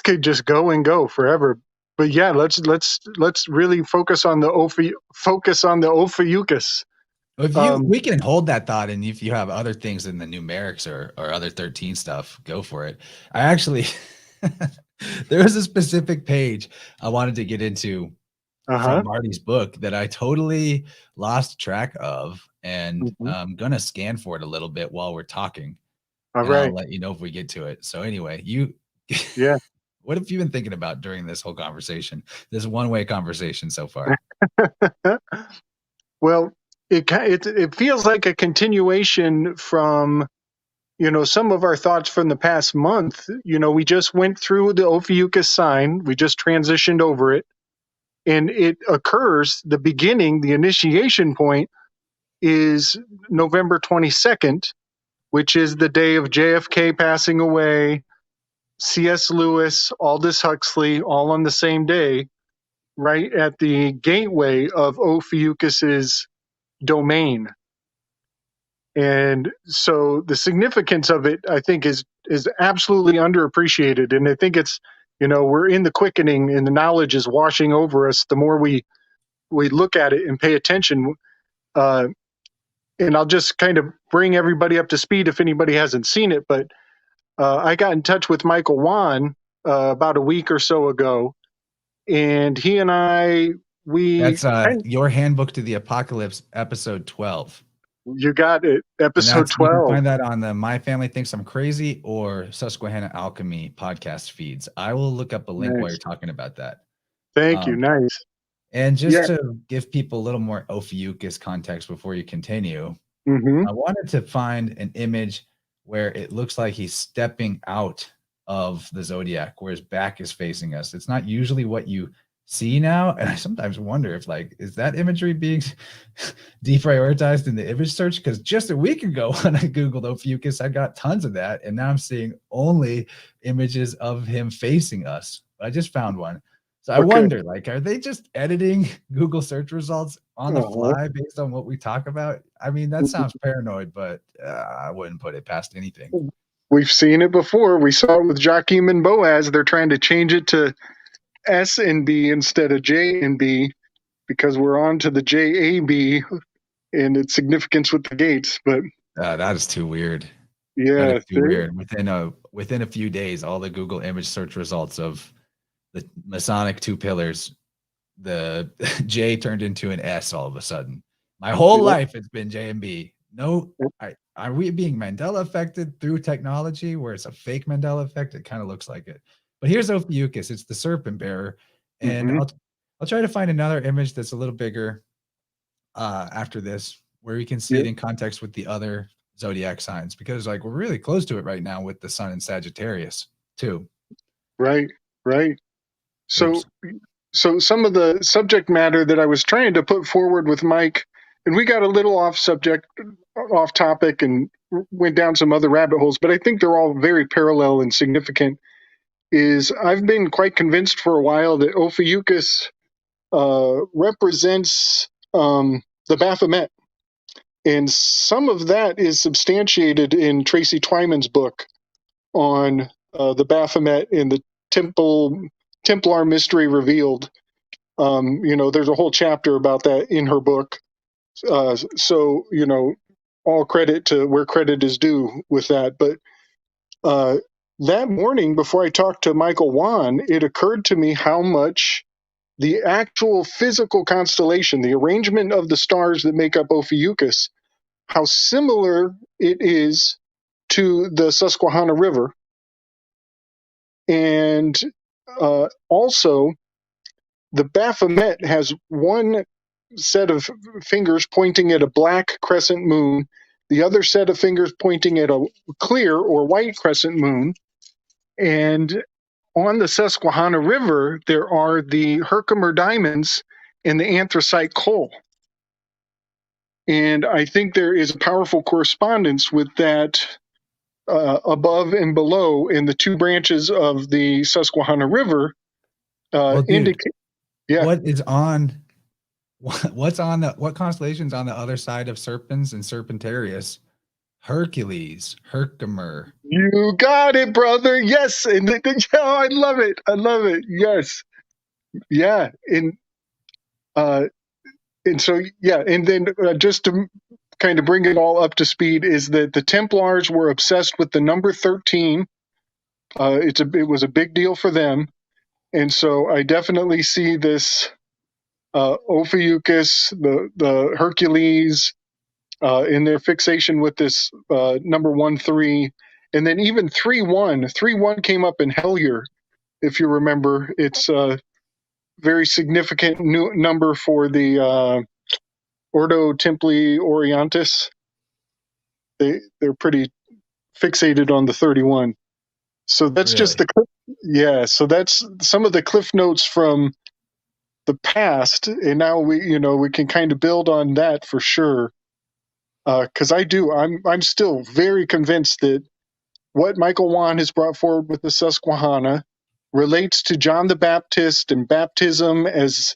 could just go and go forever. But yeah, let's really focus on the Ophiuchus. If we can hold that thought, and if you have other things in the numerics or other 13 stuff, go for it. I actually there was a specific page I wanted to get into from Marty's book that I totally lost track of, and I'm gonna scan for it a little bit while we're talking. All right. I'll let you know if we get to it. So anyway, yeah. What have you been thinking about during this whole conversation? This one-way conversation so far? Well, it feels like a continuation from, some of our thoughts from the past month. We just went through the Ophiuchus sign. We just transitioned over it. And it occurs, the initiation point is November 22nd, which is the day of JFK passing away, C.S. Lewis, Aldous Huxley, all on the same day, right at the gateway of Ophiuchus's domain. And so the significance of it, I think, is absolutely underappreciated. And I think it's, we're in the quickening and the knowledge is washing over us the more we look at it and pay attention. And I'll just kind of bring everybody up to speed if anybody hasn't seen it. But I got in touch with Michael Wan about a week or so ago. And he and That's Your Handbook to the Apocalypse, episode 12. You got it. Episode 12. You can find that on the My Family Thinks I'm Crazy or Susquehanna Alchemy podcast feeds. I will look up a link while you're talking about that. Thank you. Nice. And just to give people a little more Ophiuchus context before you continue, I wanted to find an image where it looks like he's stepping out of the zodiac, where his back is facing us. It's not usually what you see now, and I sometimes wonder if, is that imagery being deprioritized in the image search? Because just a week ago when I googled Ophiuchus, I got tons of that, and now I'm seeing only images of him facing us. I just found one, so I wonder, are they just editing Google search results on the fly based on what we talk about? I mean, that sounds paranoid, but I wouldn't put it past anything. We've seen it before. We saw it with Joachim and Boaz. They're trying to change it to S and B instead of J and B because we're on to the JAB and its significance with the gates. But that is too weird. Yeah, That is too weird. Within a few days, all the Google image search results of the Masonic two pillars, the J turned into an S all of a sudden. My whole yeah, life it's been J and B. No, are we being Mandela affected through technology where it's a fake Mandela effect? It kind of looks like it. But here's Ophiuchus. It's the serpent bearer. And hmm I'll try to find another image that's a little bigger after this, where we can see yeah, it in context with the other zodiac signs, because like we're really close to it right now with the sun in Sagittarius too. right, right. Oops. So, so some of the subject matter that I was trying to put forward with Mike, and we got a little off subject, off topic, and went down some other rabbit holes, but I think they're all very parallel and significant. Is I've been quite convinced for a while that Ophiuchus represents the Baphomet. And some of that is substantiated in Tracy Twyman's book on the Baphomet and the Templar mystery revealed. There's a whole chapter about that in her book. So, all credit to where credit is due with that. But that morning, before I talked to Michael Wan, it occurred to me how much the actual physical constellation, the arrangement of the stars that make up Ophiuchus, how similar it is to the Susquehanna River. And also, the Baphomet has one set of fingers pointing at a black crescent moon, the other set of fingers pointing at a clear or white crescent moon. And on the Susquehanna River, there are the Herkimer diamonds and the anthracite coal. And I think there is a powerful correspondence with that above and below in the two branches of the Susquehanna River. Well, dude, Indicate, yeah, what constellations on the other side of Serpens and Serpentarius? Hercules, Herkimer. you got it, brother. Yes, and oh, I love it. I love it. Yes, yeah, uh, and so yeah, and then just to kind of bring it all up to speed is that the Templars were obsessed with the number 13. It was a big deal for them, and so I definitely see this Ophiuchus, the Hercules, in their fixation with this number 1-3, and then even 3-1. 3-1 came up in Hellier, if you remember. It's a very significant number for the Ordo Templi Orientis. They're pretty fixated on the 31. So that's just Really? yeah. So that's some of the cliff notes from the past, and now we can kind of build on that for sure. Because I'm still very convinced that what Michael Wan has brought forward with the Susquehanna relates to John the Baptist and baptism as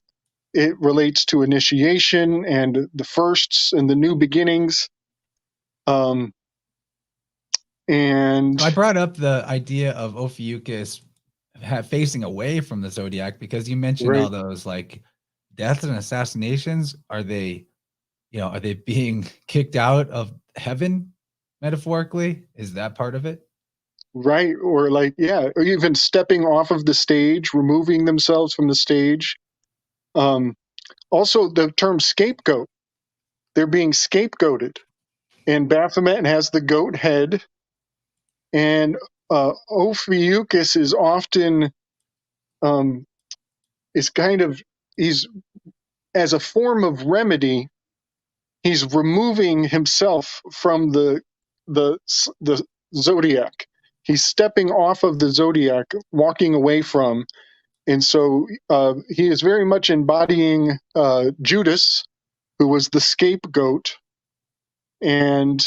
it relates to initiation and the firsts and the new beginnings. And So I brought up the idea of Ophiuchus facing away from the zodiac because you mentioned right, all those like deaths and assassinations. Are they being kicked out of heaven metaphorically? Is that part of it? right, or like yeah, or even stepping off of the stage, removing themselves from the stage. Um, Also, the term scapegoat. They're being scapegoated. And Baphomet has the goat head. And Ophiuchus is often, um, is kind of, he's, as a form of remedy, he's removing himself from the zodiac. He's stepping off of the zodiac, walking away from. And so he is very much embodying Judas, who was the scapegoat. And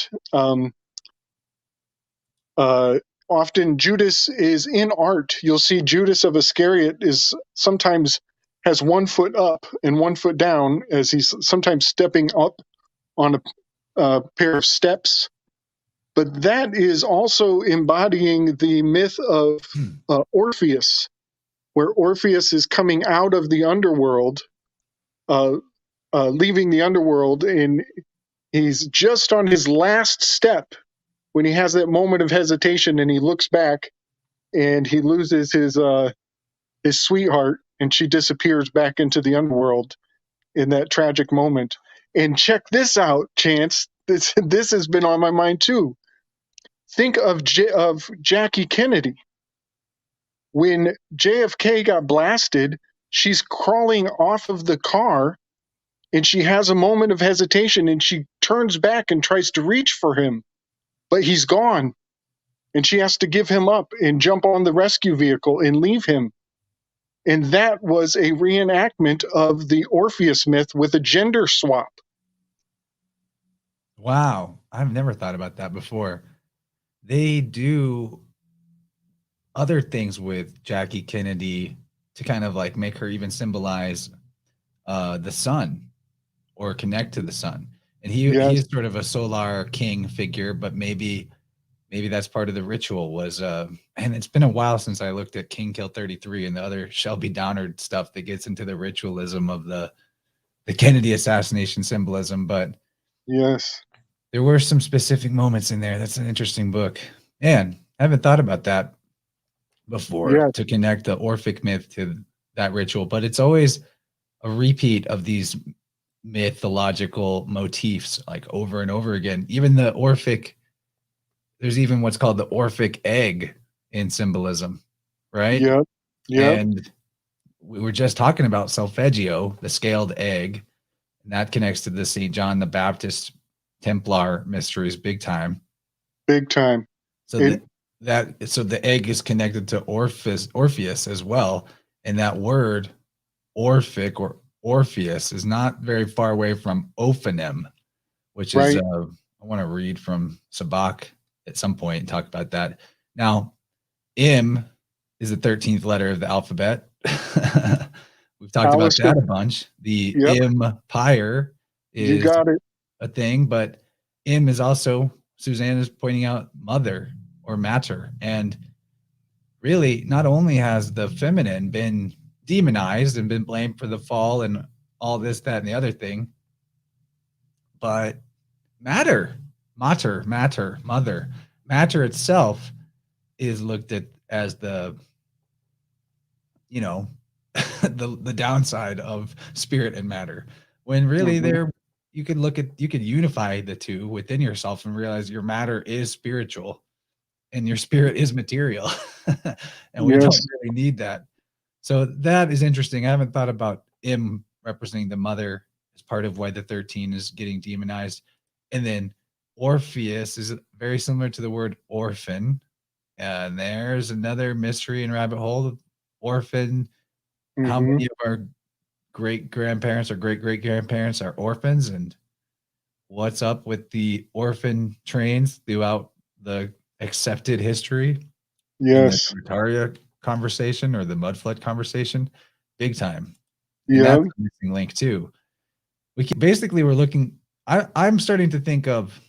often Judas is in art. You'll see Judas of Iscariot is sometimes has 1 foot up and 1 foot down as he's sometimes stepping up on a pair of steps. But that is also embodying the myth of Orpheus, where Orpheus is coming out of the underworld, leaving the underworld, and he's just on his last step when he has that moment of hesitation and he looks back and he loses his sweetheart and she disappears back into the underworld in that tragic moment. And check this out, Chance. This has been on my mind too. Think of Jackie Kennedy. When JFK got blasted, she's crawling off of the car and she has a moment of hesitation and she turns back and tries to reach for him, but he's gone. And she has to give him up and jump on the rescue vehicle and leave him. And that was a reenactment of the Orpheus myth with a gender swap. Wow. I've never thought about that before. They do other things with Jackie Kennedy to kind of like make her even symbolize the sun or connect to the sun. And he is sort of a solar king figure, but maybe that's part of the ritual was and it's been a while since I looked at King Kill 33 and the other Shelby Downard stuff that gets into the ritualism of the Kennedy assassination symbolism, but yes, there were some specific moments in there. That's an interesting book. And I haven't thought about that before to connect the Orphic myth to that ritual, but it's always a repeat of these mythological motifs like over and over again. Even the Orphic, there's even what's called the Orphic Egg in symbolism, right? Yeah. And we were just talking about Solfeggio, the scaled egg, and that connects to the St. John the Baptist Templar mysteries big time. Big time. So so the egg is connected to Orpheus as well. And that word Orphic or Orpheus is not very far away from ophonym, which is I want to read from Sabak at some point and talk about that. Now, M is the 13th letter of the alphabet. We've talked about that a bunch. The empire is a thing, but M is also, Suzanne is pointing out, mother or matter. And really, not only has the feminine been demonized and been blamed for the fall and all this, that, and the other thing, but matter itself is looked at as the, the downside of spirit and matter, when really you could unify the two within yourself and realize your matter is spiritual and your spirit is material. And we don't really need that. So that is interesting. I haven't thought about M representing the mother as part of why the 13 is getting demonized. And then Orpheus is very similar to the word orphan. And there's another mystery and rabbit hole of orphan. How many of our great-grandparents or great-great-grandparents are orphans, and what's up with the orphan trains throughout the accepted history? Yes. In the Tartaria conversation or the mud flood conversation, big time. And that's a missing link too. We're looking, I'm starting to think of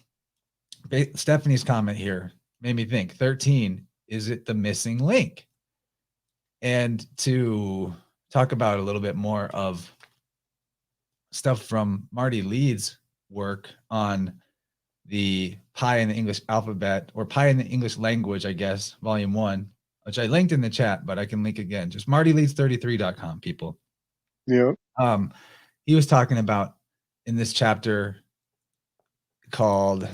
Stephanie's comment here made me think 13, is it the missing link? And to talk about a little bit more of stuff from Marty Leeds' work on the Pi in the English alphabet, or Pi in the English language, I guess, volume 1, which I linked in the chat, but I can link again. Just martyleeds33.com, people. Yeah. He was talking about in this chapter called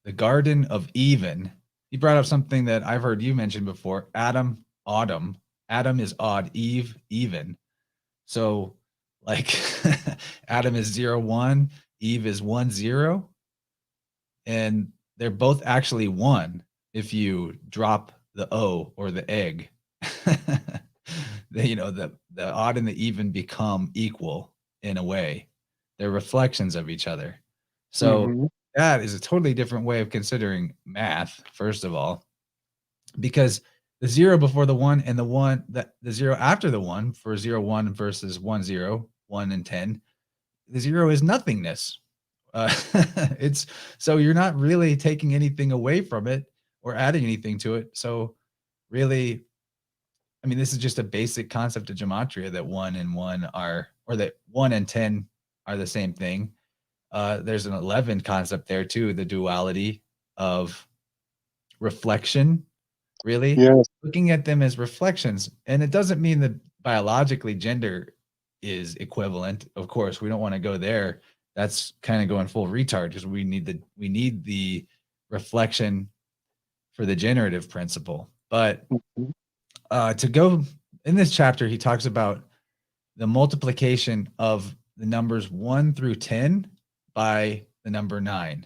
The Garden of Even. He brought up something that I've heard you mention before, Adam, autumn. Adam is odd, Eve, even. So like Adam is 0, 1, Eve is 1, 0. And they're both actually 1 if you drop the O or the egg. The odd and the even become equal in a way. They're reflections of each other. So that is a totally different way of considering math, first of all, because the 0 before the 1 and the 0 after the 1 for 0, 1 versus 1, 0, 1 and 10, the 0 is nothingness. It's so you're not really taking anything away from it or adding anything to it. So really, I mean, this is just a basic concept of gematria that 1 and 1 are, or that 1 and 10 are the same thing. There's an 11 concept there too, the duality of reflection, really. Yes. Looking at them as reflections. And it doesn't mean that biologically gender is equivalent. Of course, we don't want to go there. That's kind of going full retard because we need the reflection for the generative principle. But to go in this chapter, he talks about the multiplication of the numbers 1 through 10 by the number 9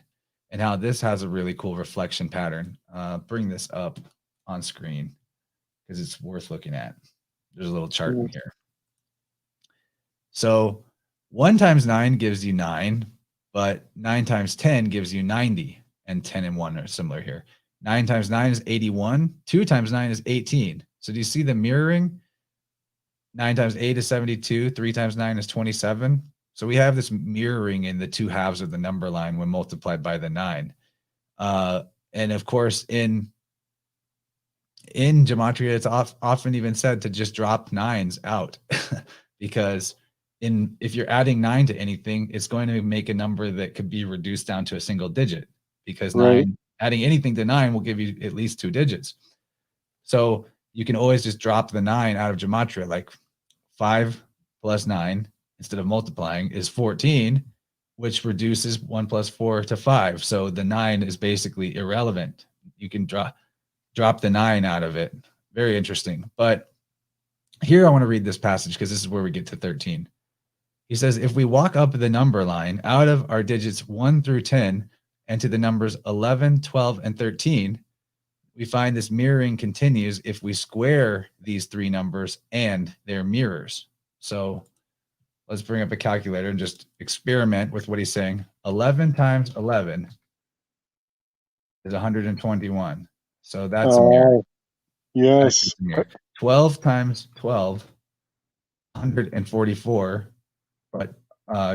and how this has a really cool reflection pattern. Bring this up on screen because it's worth looking at. There's a little chart in here. So 1 times 9 gives you 9, but 9 times 10 gives you 90, and 10 and 1 are similar here. 9 times 9 is 81. 2 times 9 is 18. So do you see the mirroring? 9 times 8 is 72. 3 times 9 is 27. So we have this mirroring in the two halves of the number line when multiplied by the 9. And of course, in gematria, it's often even said to just drop 9s out because if you're adding 9 to anything, it's going to make a number that could be reduced down to a single digit because 9, adding anything to 9 will give you at least 2 digits. So you can always just drop the 9 out of gematria, like 5 plus 9 instead of multiplying is 14, which reduces 1 plus 4 to 5. So the 9 is basically irrelevant. You can drop the 9 out of it. Very interesting. But here I want to read this passage because this is where we get to 13. He says, if we walk up the number line out of our digits 1 through 10 and to the numbers 11, 12, and 13, we find this mirroring continues if we square these 3 numbers and their mirrors. So let's bring up a calculator and just experiment with what he's saying. 11 times 11 is 121. So that's a mirror. Yes. 12 times 12, 144. But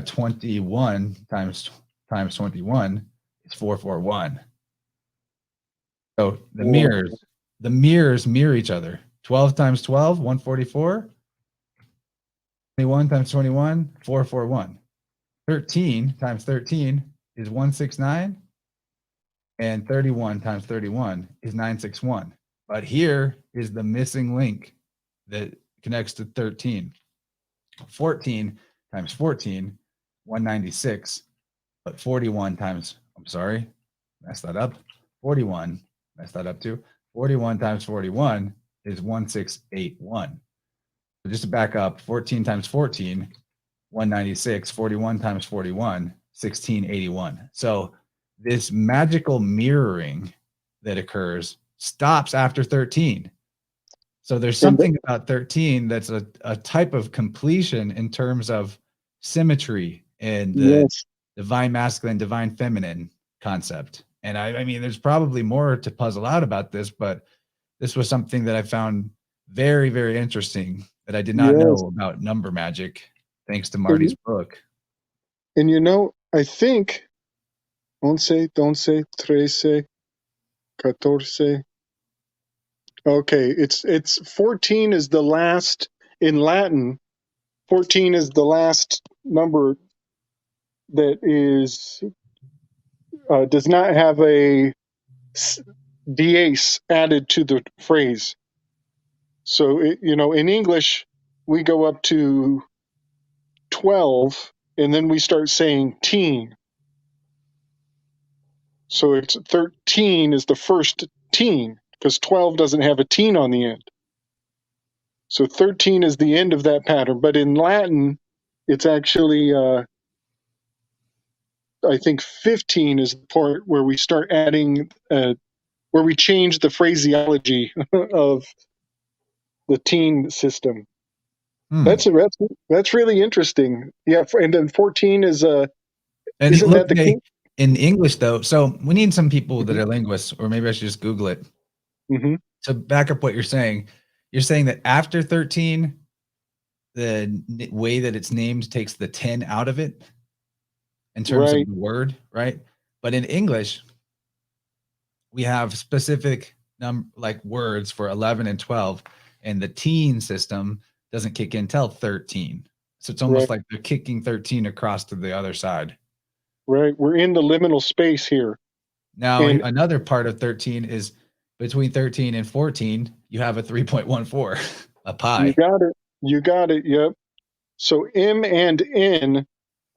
21 times 21 is 441. So the mirrors mirror each other. 12 times 12, 144. 21 times 21, 441. 13 times 13 is 169. And 31 times 31 is 961. But here is the missing link that connects to 13. 14 times 14, 196, but 41 times, I'm sorry, messed that up. 41, messed that up too. 41 times 41 is 1681. So just to back up, 14 times 14, 196, 41 times 41, 1681. So this magical mirroring that occurs stops after 13. So there's something about 13 that's a type of completion in terms of symmetry and the divine masculine, divine feminine concept. And I mean, there's probably more to puzzle out about this, but this was something that I found very, very interesting that I did not know about number magic, thanks to Marty's book. And you know, I think 11, 12, 13, 14. Okay, it's 14 is the last in Latin. 14 is the last number that is does not have a dies added to the phrase. So in English we go up to 12 and then we start saying teen. So it's 13 is the first teen because 12 doesn't have a teen on the end. So 13 is the end of that pattern. But in Latin, it's actually, I think 15 is the part where we start adding, where we change the phraseology of the teen system. That's really interesting. Yeah, and then 14 is and isn't that the king? In English though? So we need some people that are linguists, or maybe I should just Google it. To back up what you're saying that after 13, the way that it's named takes the 10 out of it in terms of the word, right? But in English, we have specific like words for 11 and 12, and the teen system doesn't kick in till 13. So it's almost like they're kicking 13 across to the other side. Right. We're in the liminal space here. Now, another part of 13 is between 13 and 14, you have a 3.14, a pi. You got it. You got it. Yep. So M and N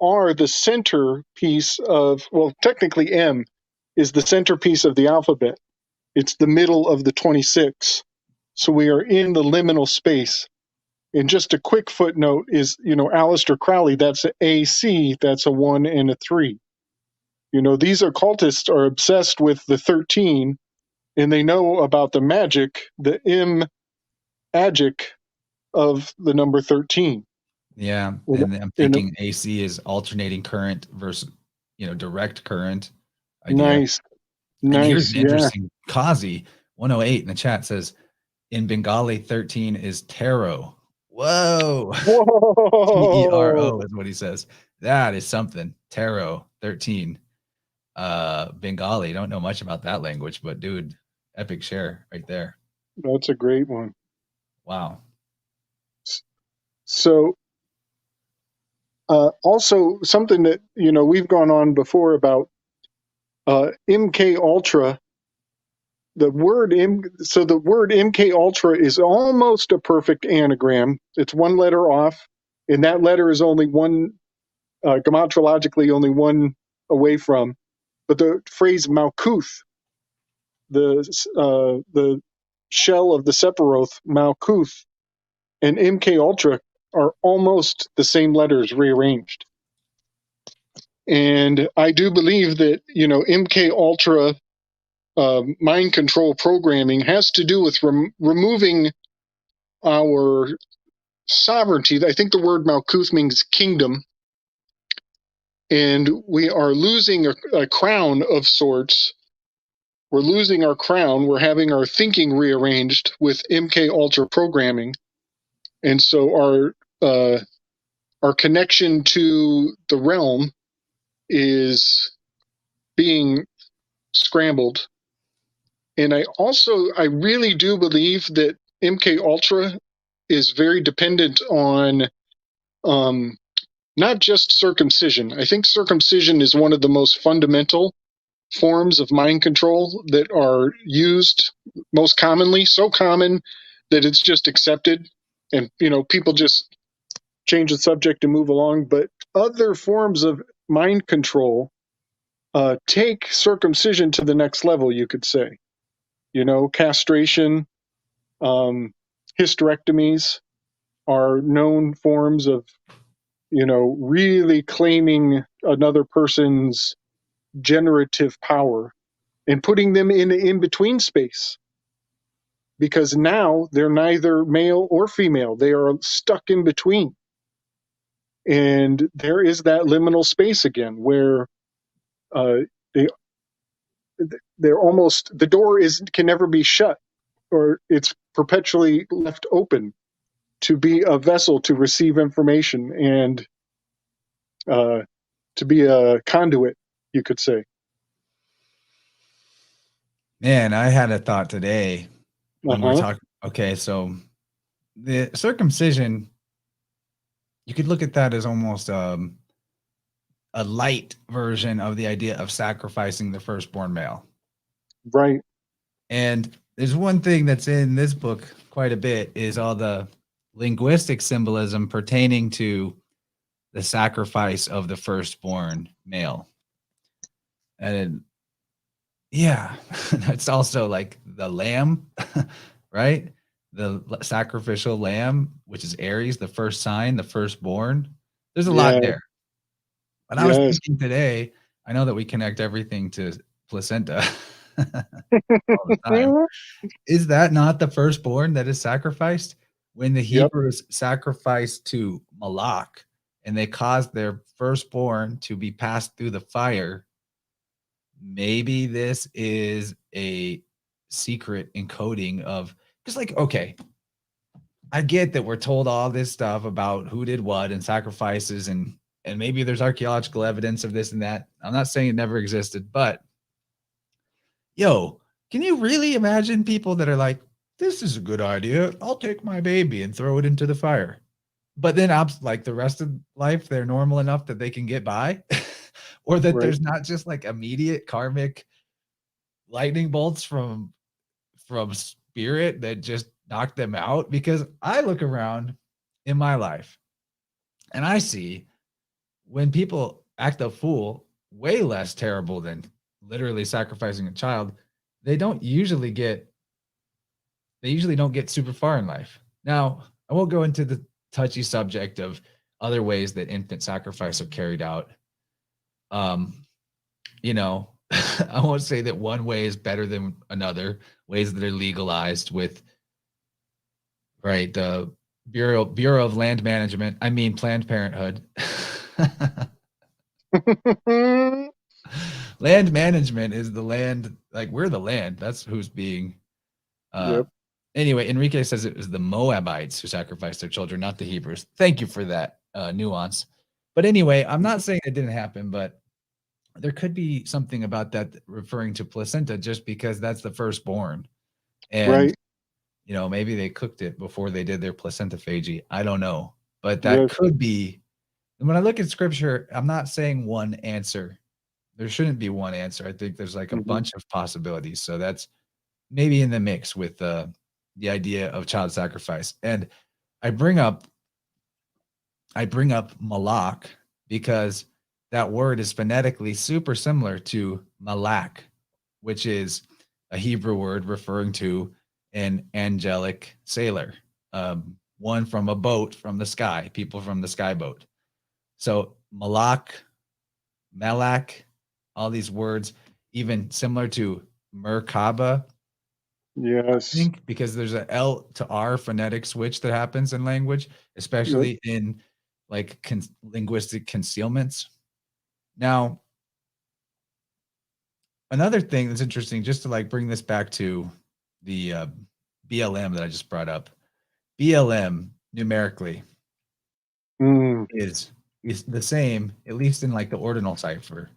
are the centerpiece of, well, technically M is the centerpiece of the alphabet. It's the middle of the 26. So we are in the liminal space. And just a quick footnote is, Aleister Crowley, that's a AC, that's a 1 and a 3. These occultists are obsessed with the 13, and they know about the magic, the M-agic of the number 13. Yeah, and I'm thinking AC is alternating current versus, direct current idea. Nice. And here's an Yeah. interesting Kazi 108 in the chat says, in Bengali, 13 is tarot. Whoa. Tero is what he says. That is something. Tarot, 13. Bengali, don't know much about that language, but dude, epic share right there. That's a great one. Wow. So also something that, we've gone on before about MK Ultra. The word MK Ultra is almost a perfect anagram. It's one letter off, and that letter is only one, gematrologically only one away from. But the phrase Malkuth, the shell of the Sephiroth, Malkuth, and MK Ultra are almost the same letters rearranged. And I do believe that, MK Ultra mind control programming has to do with removing our sovereignty. I think the word Malkuth means kingdom. And we are losing a crown of sorts. We're losing our crown. We're having our thinking rearranged with MK Ultra programming. And so our connection to the realm is being scrambled. And I really do believe that MK Ultra is very dependent on not just circumcision. I think circumcision is one of the most fundamental forms of mind control that are used most commonly, so common that it's just accepted, and people just change the subject and move along. But other forms of mind control take circumcision to the next level, you could say. Castration, hysterectomies are known forms of, really claiming another person's generative power and putting them in an in-between space. Because now they're neither male or female. They are stuck in between. And there is that liminal space again where they're almost, the door can never be shut, or it's perpetually left open to be a vessel to receive information and to be a conduit, you could say. Man, I had a thought today when we're talking. Okay, so the circumcision, you could look at that as almost a light version of the idea of sacrificing the firstborn male. Right. And there's one thing that's in this book quite a bit is all the linguistic symbolism pertaining to the sacrifice of the firstborn male. And yeah, it's also like the lamb, right? The sacrificial lamb, which is Aries, the first sign, the firstborn. There's a lot there. But I was thinking today, I know that we connect everything to placenta all the time. Is that not the firstborn that is sacrificed? When the Hebrews sacrificed to Moloch and they caused their firstborn to be passed through the fire, maybe this is a secret encoding of, because like, okay, I get that we're told all this stuff about who did what and sacrifices, and maybe there's archaeological evidence of this and that. I'm not saying it never existed, but yo, can you really imagine people that are like, this is a good idea, I'll take my baby and throw it into the fire, but then like the rest of life they're normal enough that they can get by? Or that there's not just like immediate karmic lightning bolts from from spirit that just knocked them out? Because I look around in my life and I see when people act a fool, way less terrible than literally sacrificing a child, they usually don't get super far in life. Now, I won't go into the touchy subject of other ways that infant sacrifice are carried out. You know, I won't say that one way is better than another, ways that are legalized with, right, the Bureau of Land Management, I mean Planned Parenthood. Land management is the land, like we're the land. That's who's being Yep. Anyway, Enrique says it was the Moabites who sacrificed their children, not the Hebrews. Thank you for that nuance. But anyway, I'm not saying it didn't happen, but there could be something about that referring to placenta just because that's the firstborn. And, Right. you know, maybe they cooked it before they did their placentophagy. I don't know. But that Yes. could be. And when I look at scripture, I'm not saying one answer. There shouldn't be one answer. I think there's like a bunch of possibilities. So that's maybe in the mix with the idea of child sacrifice. And I bring up malak because that word is phonetically super similar to malak, which is a Hebrew word referring to an angelic sailor, one from a boat from the sky, people from the sky boat. So malak, all these words, even similar to Merkaba, Yes. I think, because there's a L to R phonetic switch that happens in language, especially in like linguistic concealments. Now, another thing that's interesting, just to like bring this back to the BLM that I just brought up. BLM numerically is the same, at least in like the ordinal cipher.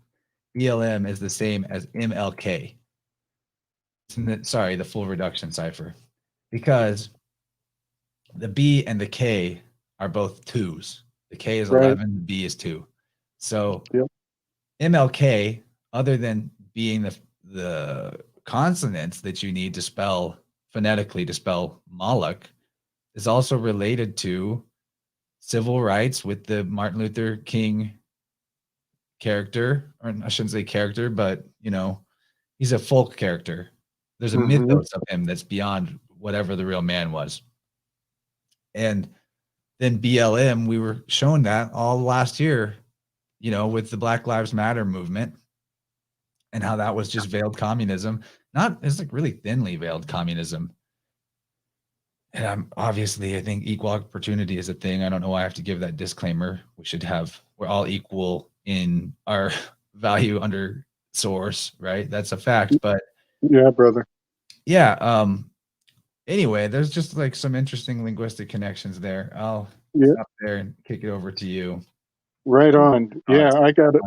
BLM is the same as MLK. Sorry, the full reduction cipher, because the B and the K are both twos. The K is 11, the B is 2. So MLK, other than being the consonants that you need to spell phonetically to spell Moloch, is also related to civil rights with the Martin Luther King character, or I shouldn't say character, but you know, he's a folk character. There's a mythos of him that's beyond whatever the real man was. And then BLM, we were shown that all last year, you know, with the Black Lives Matter movement and how that was just veiled communism. It's like really thinly veiled communism. And obviously, I think equal opportunity is a thing. I don't know why I have to give that disclaimer. We're all equal in our value under source, right? That's a fact. But yeah, brother. Yeah. Anyway, there's just like some interesting linguistic connections there. I'll stop there and kick it over to you. Right on. Yeah, I got it.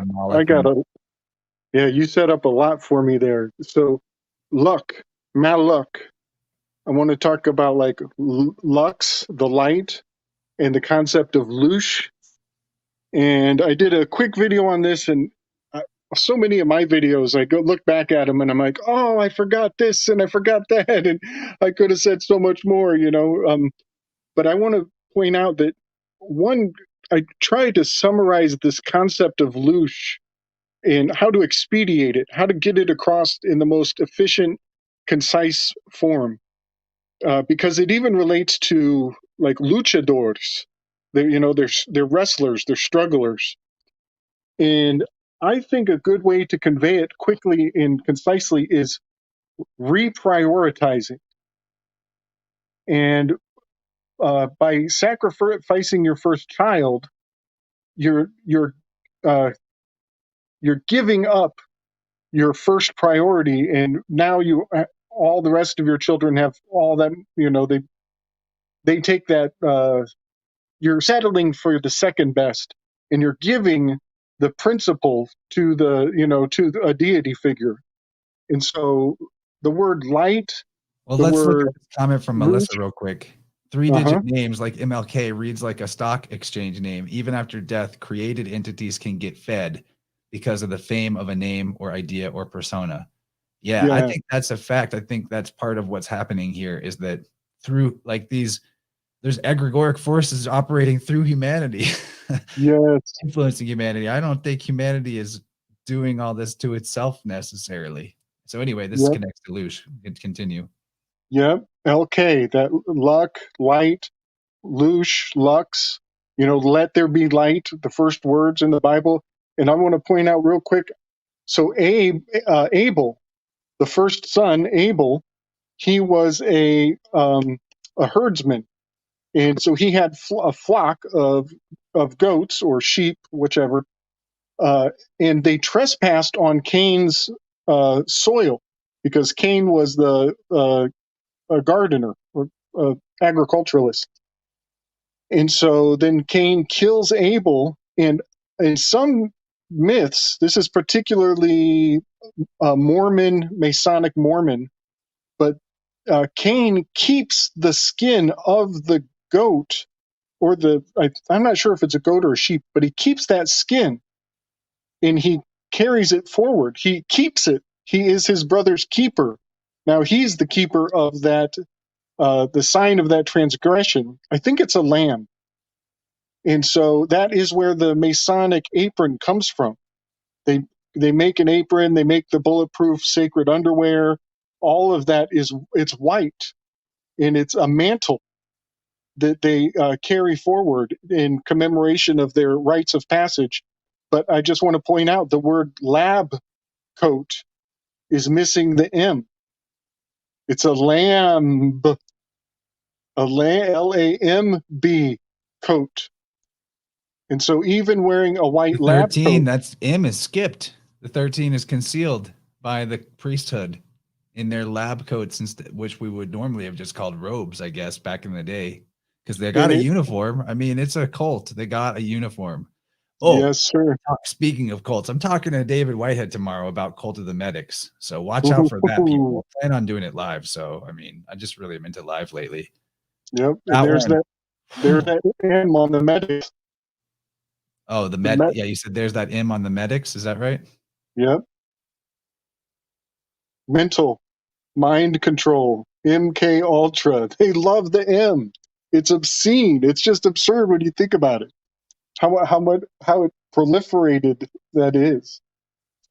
Yeah, you set up a lot for me there. So, maluk. I want to talk about like lux, the light, and the concept of lush. And I did a quick video on this, and so many of my videos, I go look back at them, and I'm like, oh, I forgot this and I forgot that, and I could have said so much more, you know. But I want to point out that I tried to summarize this concept of lush and how to expedite it, how to get it across in the most efficient, concise form. Because it even relates to like luchadors. They're wrestlers, they're strugglers. And I think a good way to convey it quickly and concisely is reprioritizing. And by sacrificing your first child, you're giving up your first priority, and now all the rest of your children have all that. You know, they take that. You're settling for the second best, and you're giving the principle to a deity figure. And so the word light. Well, let's look at this comment from Melissa real quick. 3-digit names like MLK reads like a stock exchange name. Even after death, created entities can get fed because of the fame of a name or idea or persona. Yeah, I Yeah. think that's a fact. I think that's part of what's happening here is that through like these, there's egregoric forces operating through humanity, Yes. influencing humanity. I don't think humanity is doing all this to itself necessarily. So anyway, this Yep. connects to Lush. Continue. Yep. LK, that luck, light, Lush, lux, let there be light, the first words in the Bible. And I want to point out real quick. So Abel, the first son, Abel, he was a herdsman. And so he had a flock of goats or sheep, whichever, and they trespassed on Cain's soil because Cain was the a gardener or agriculturalist. And so then Cain kills Abel, and in some myths, this is particularly Mormon, Masonic Mormon, but Cain keeps the skin of the goat, or I'm not sure if it's a goat or a sheep, but he keeps that skin and he carries it forward. He keeps it. He is his brother's keeper. Now he's the keeper of that, the sign of that transgression. I think it's a lamb. And so that is where the Masonic apron comes from. They they make an apron, they make the bulletproof sacred underwear. All of that it's white, and it's a mantle that they carry forward in commemoration of their rites of passage. But I just want to point out the word lab coat is missing the M. It's a lamb, LAMB coat. And so even wearing a The white lab 13, coat, that's M is skipped. The 13 is concealed by the priesthood in their lab coats, which we would normally have just called robes, I guess, back in the day, because they got and a it, uniform. I mean, it's a cult. They got a uniform. Oh, yes, sir. speaking of cults, I'm talking to David Whitehead tomorrow about Cult of the Medics. So watch out for that, people. I plan on doing it live. So, I mean, I just really am into live lately. Yep. And That there's one. that M on the medics. Oh, yeah, you said there's that M on the medics. Is that right? Yep. Mental, mind control, MK Ultra. They love the M. It's obscene. It's just absurd when you think about it. How it proliferated that is.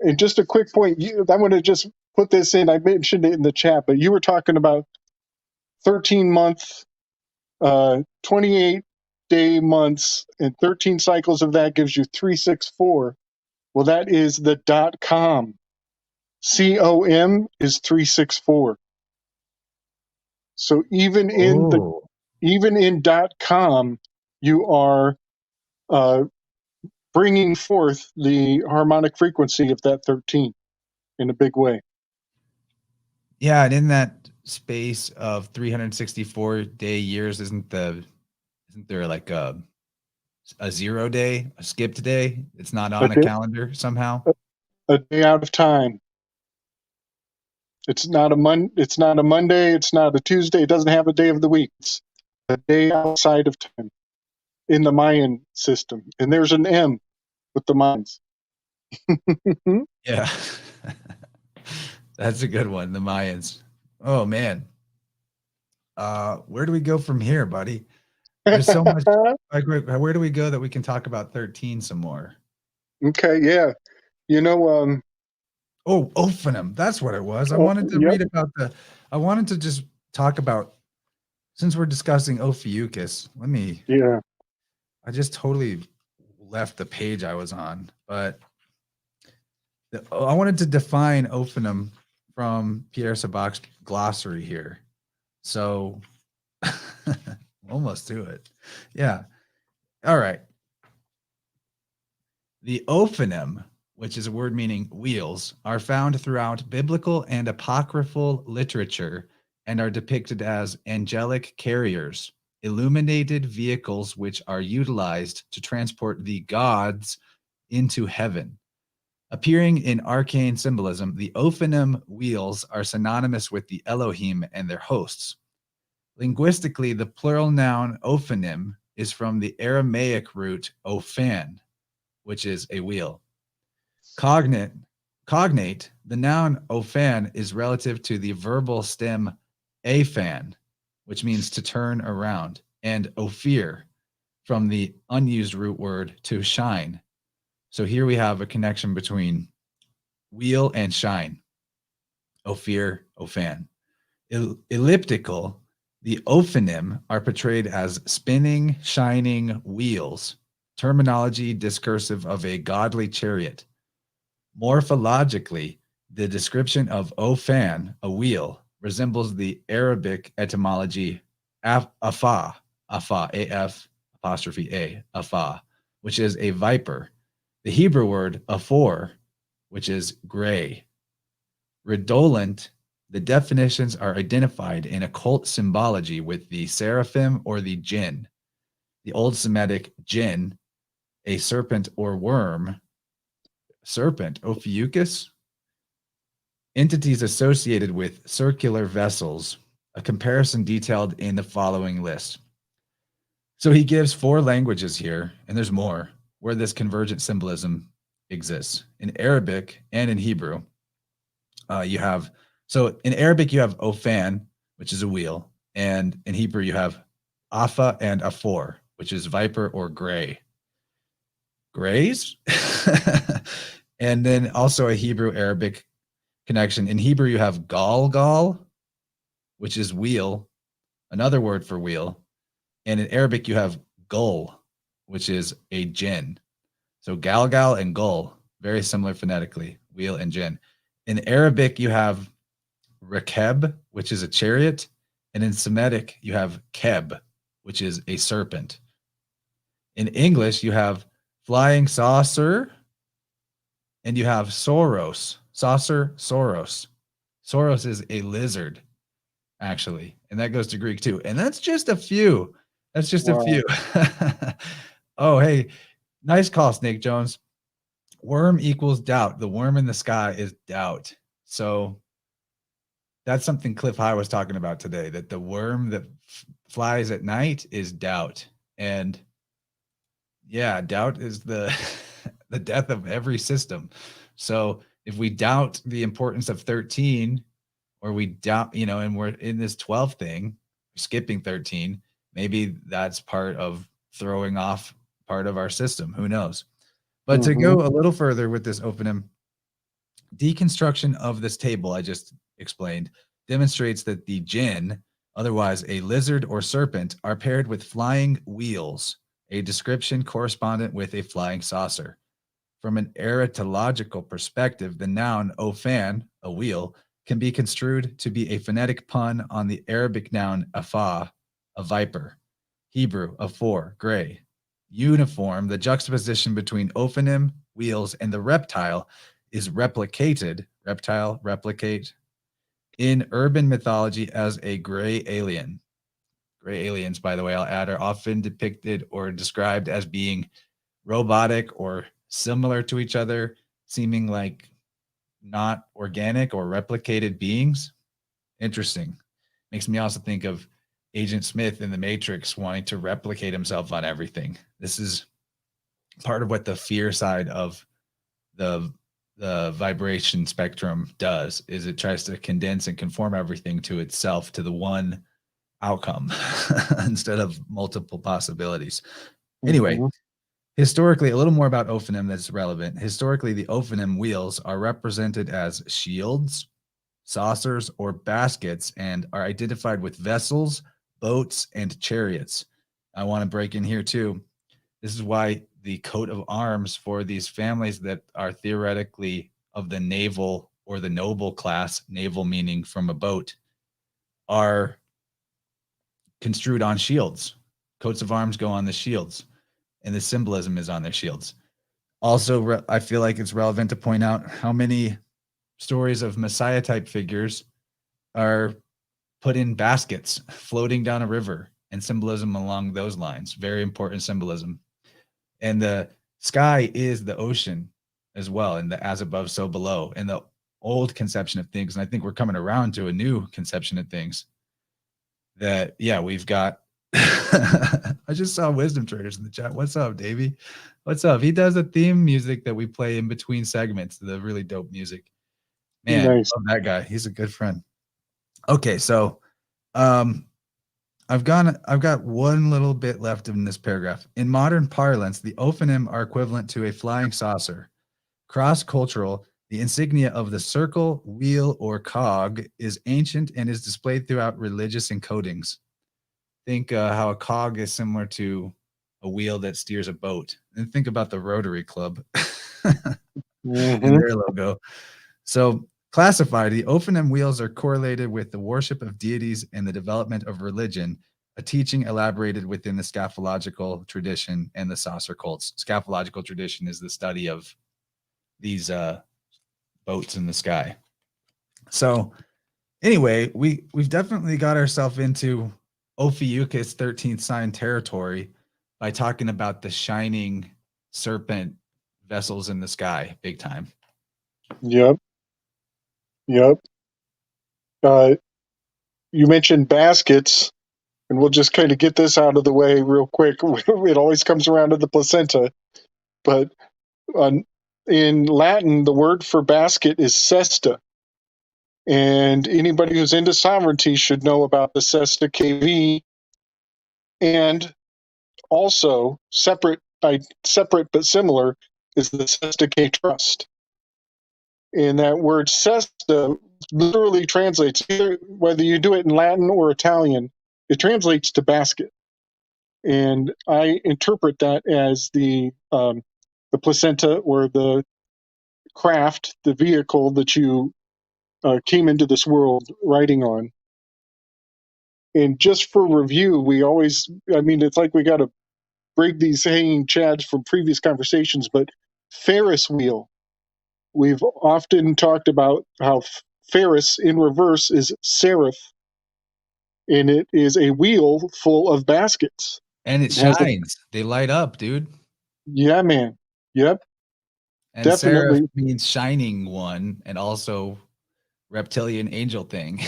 And just a quick point, I want to just put this in. I mentioned it in the chat, but you were talking about 13-month, 28-day months, and 13 cycles of that gives you 364. Well, that is the .com. COM is 364. So even in .com, you are bringing forth the harmonic frequency of that 13 in a big way. Yeah, and in that space of 364-day years, isn't there like a 0 day, a skipped day? It's not A on a day, calendar somehow. a day out of time. It's not a It's not a Monday. It's not a Tuesday. It doesn't have a day of the week. It's a day outside of time in the Mayan system. And there's an M with the Mayans. Yeah. That's a good one, the Mayans. Oh man. Where do we go from here, buddy? There's so much. Like, where do we go that we can talk about 13 some more? Okay, yeah. Oh, Ophanim. That's what it was. I Oh, wanted to yep, read about I wanted to just talk about, since we're discussing Ophiuchus, yeah. I just totally left the page I was on, but I wanted to define Ophanim from Pierre Sabac's glossary here. So almost to it. Yeah. All right. The Ophanim, which is a word meaning wheels, are found throughout biblical and apocryphal literature and are depicted as angelic carriers, illuminated vehicles which are utilized to transport the gods into heaven. Appearing in arcane symbolism, the Ophanim wheels are synonymous with the Elohim and their hosts. Linguistically, the plural noun Ophanim is from the Aramaic root ophan, which is a wheel. Cognate, the noun ophan is relative to the verbal stem aphan, which means to turn around, and ophir, from the unused root word to shine. So here we have a connection between wheel and shine. Ophir, ophan. Elliptical, the ophonym are portrayed as spinning, shining wheels, terminology discursive of a godly chariot. Morphologically, the description of ophan, a wheel, resembles the Arabic etymology afa, A-F apostrophe A, afa, which is a viper. The Hebrew word afor, which is gray. Redolent, the definitions are identified in occult symbology with the seraphim or the jinn. The Old Semitic jinn, a serpent or worm, serpent, Ophiuchus, entities associated with circular vessels, a comparison detailed in the following list. So he gives 4 languages here, and there's more, where this convergent symbolism exists. In Arabic and in Hebrew, you have ophan, which is a wheel, and in Hebrew you have afa and afor, which is viper or gray. Grays? And then also a Hebrew-Arabic connection. In Hebrew, you have gal, which is wheel, another word for wheel. And in Arabic, you have gul, which is a jinn. So gal and gul, very similar phonetically, wheel and jinn. In Arabic, you have rakeb, which is a chariot. And in Semitic, you have keb, which is a serpent. In English, you have flying saucer, and you have Soros, saucer, Soros. Soros is a lizard, actually, and that goes to Greek too. And that's just a few. That's just a few. Oh, hey, nice call, Snake Jones. Worm equals doubt. The worm in the sky is doubt. So that's something Cliff High was talking about today, that the worm that flies at night is doubt. And yeah, doubt is the the death of every system. So if we doubt the importance of 13, or we doubt, and we're in this 12 thing, skipping 13, maybe that's part of throwing off part of our system. Who knows? But to go a little further with this ophonym, deconstruction of this table I just explained demonstrates that the jinn, otherwise a lizard or serpent, are paired with flying wheels, a description correspondent with a flying saucer. From an erotological perspective, the noun ophan, a wheel, can be construed to be a phonetic pun on the Arabic noun afa, a viper, Hebrew afor, gray. Uniform, the juxtaposition between ophonym, wheels, and the reptile is replicated, reptile, replicate, in urban mythology as a gray alien. Gray aliens, by the way, I'll add, are often depicted or described as being robotic or similar to each other, seeming like not organic or replicated beings. Interesting. Makes me also think of Agent Smith in the Matrix wanting to replicate himself on everything. This is part of what the fear side of the vibration spectrum does, is it tries to condense and conform everything to itself, to the one outcome instead of multiple possibilities. Anyway, historically, a little more about ophonym that's relevant. Historically, the ophonym wheels are represented as shields, saucers, or baskets, and are identified with vessels, boats, and chariots. I want to break in here too. This is why the coat of arms for these families that are theoretically of the naval or the noble class, naval meaning from a boat, are construed on shields. Coats of arms go on the shields, and the symbolism is on their shields. Also, I feel like it's relevant to point out how many stories of Messiah type figures are put in baskets floating down a river, and symbolism along those lines. Very important symbolism. And the sky is the ocean as well, and the as above, so below, and the old conception of things. And I think we're coming around to a new conception of things that, yeah, we've got I just saw Wisdom Traders in the chat. What's up, Davey? What's up? He does a theme music that we play in between segments, the really dope music. Man, Nice. love that guy. He's a good friend. Okay, so I've got one little bit left in this paragraph. In modern parlance, the ophonym are equivalent to a flying saucer. Cross-cultural, the insignia of the circle, wheel, or cog is ancient and is displayed throughout religious encodings. Think how a cog is similar to a wheel that steers a boat. And think about the Rotary Club in their logo. So classified, the ophonym wheels are correlated with the worship of deities and the development of religion, a teaching elaborated within the scaphologically tradition and the saucer cults. Scaphologically tradition is the study of these boats in the sky. So anyway, we've definitely got ourselves into Ophiuchus 13th sign territory by talking about the shining serpent vessels in the sky big time. Yep. You mentioned baskets, and we'll just kind of get this out of the way real quick. It always comes around to the placenta, but in Latin, the word for basket is cesta. And anybody who's into sovereignty should know about the cesta KV, and also separate but similar is the cesta K trust. And that word cesta literally translates, either whether you do it in Latin or Italian, it translates to basket. And I interpret that as the placenta, or the craft, the vehicle that you came into this world riding on. And just for review, it's like we got to break these hanging chads from previous conversations, but Ferris wheel. We've often talked about how Ferris in reverse is seraph, and it is a wheel full of baskets. And it shines. They light up, dude. Yeah, man. Yep. And Definitely. seraph means shining one, and also reptilian angel thing.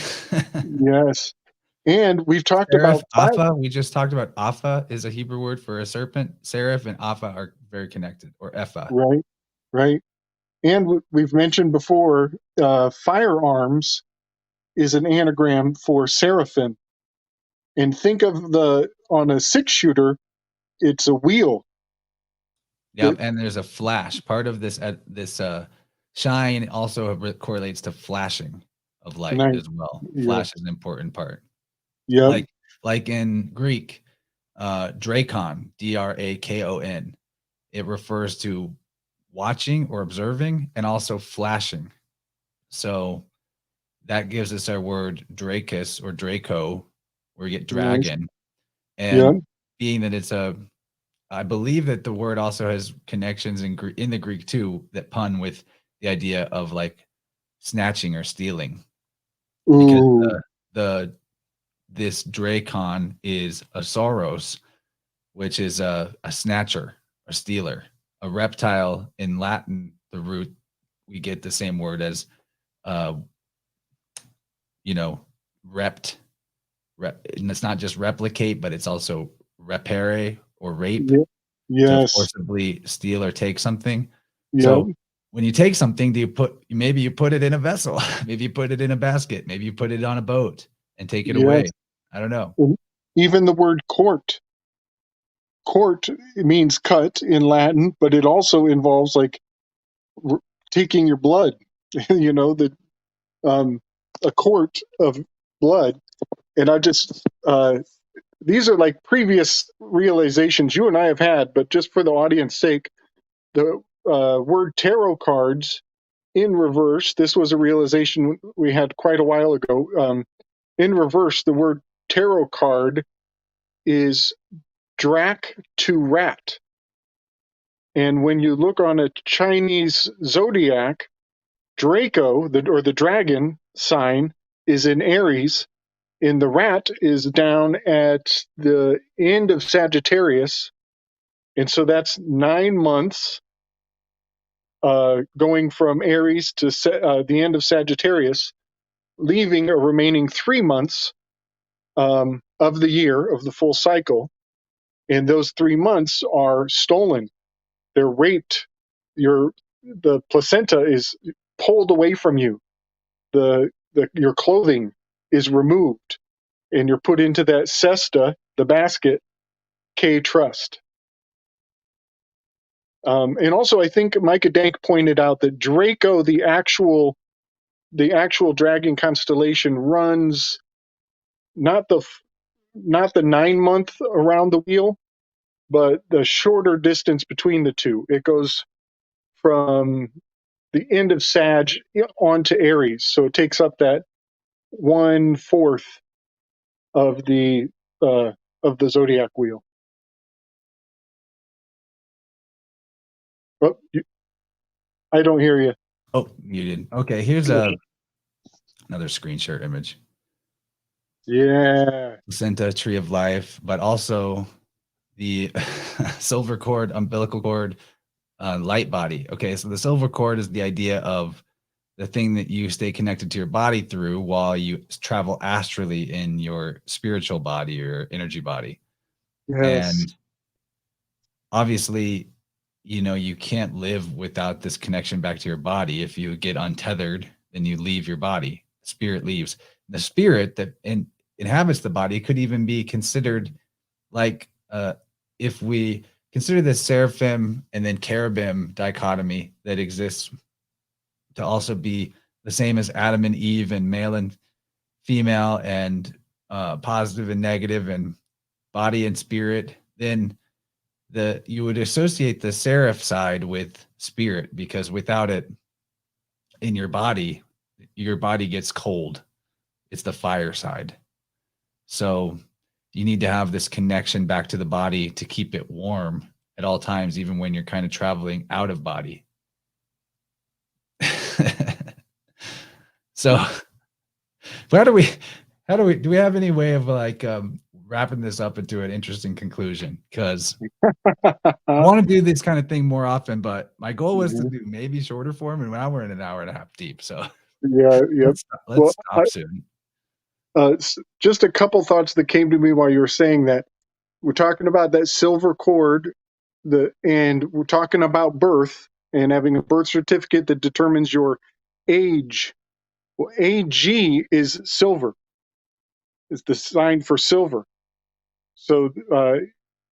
Yes. And we've talked Seraph, about Apha. We just talked about Apha is a Hebrew word for a serpent. Seraph and Apha are very connected, or Epha. Right. And we've mentioned before, firearms is an anagram for seraphim. And think of on a 6-shooter, it's a wheel. Yep, and there's a flash. Part of this shine also correlates to flashing of light as well. Yeah. Flash is an important part. Yeah. Like in Greek, drakon, Drakon, it refers to watching or observing, and also flashing. So that gives us our word Dracus or Draco, where we get dragon. And being that I believe that the word also has connections in the Greek too, that pun with the idea of like snatching or stealing. Because this Drakon is a Soros, which is a snatcher, a stealer. A reptile in Latin, the root, we get the same word as rept. And it's not just replicate, but it's also repere or rape. Yes. To forcibly steal or take something. Yep. So when you take something, maybe you put it in a vessel, maybe you put it in a basket, maybe you put it on a boat and take it away. I don't know. Even the word court. Court means cut in Latin, but it also involves like taking your blood. A quart of blood. And I just these are like previous realizations you and I have had, but just for the audience sake, the word tarot cards in reverse, this was a realization we had quite a while ago. In reverse, the word tarot card is drac to rat. And when you look on a Chinese zodiac, Draco, the dragon sign, is in Aries, and the rat is down at the end of Sagittarius. And so that's 9 months going from Aries to the end of Sagittarius, leaving a remaining 3 months of the year, of the full cycle. And those 3 months are stolen. They're raped. The placenta is pulled away from you. Your clothing is removed, and you're put into that cesta, the basket, K trust. And also, I think Micah Dank pointed out that Draco, the actual dragon constellation, runs not the 9-month around the wheel, but the shorter distance between the two. It goes from the end of Sag onto Aries, so it takes up that 1/4 of the zodiac wheel. Oh, I don't hear you. Oh, you didn't. Okay, here's another screenshot image. Yeah. Placenta, tree of life, but also the silver cord, umbilical cord, light body. Okay, so the silver cord is the idea of the thing that you stay connected to your body through while you travel astrally in your spiritual body or energy body. Yes. And obviously, you can't live without this connection back to your body. If you get untethered, then you leave your body. Spirit leaves. The spirit that inhabits the body could even be considered like, if we consider the seraphim and then cherubim dichotomy that exists to also be the same as Adam and Eve and male and female and positive and negative and body and spirit, then you would associate the seraph side with spirit, because without it in your body gets cold. It's the fire side. So you need to have this connection back to the body to keep it warm at all times, even when you're kind of traveling out of body. So do we have any way of like wrapping this up into an interesting conclusion? Because I want to do this kind of thing more often, but my goal was to do maybe shorter form, and now we're in an hour and a half deep. So yeah, let's stop soon. Just a couple thoughts that came to me while you were saying that. We're talking about that silver cord, and we're talking about birth and having a birth certificate that determines your age. Well, AG is silver. It's the sign for silver. So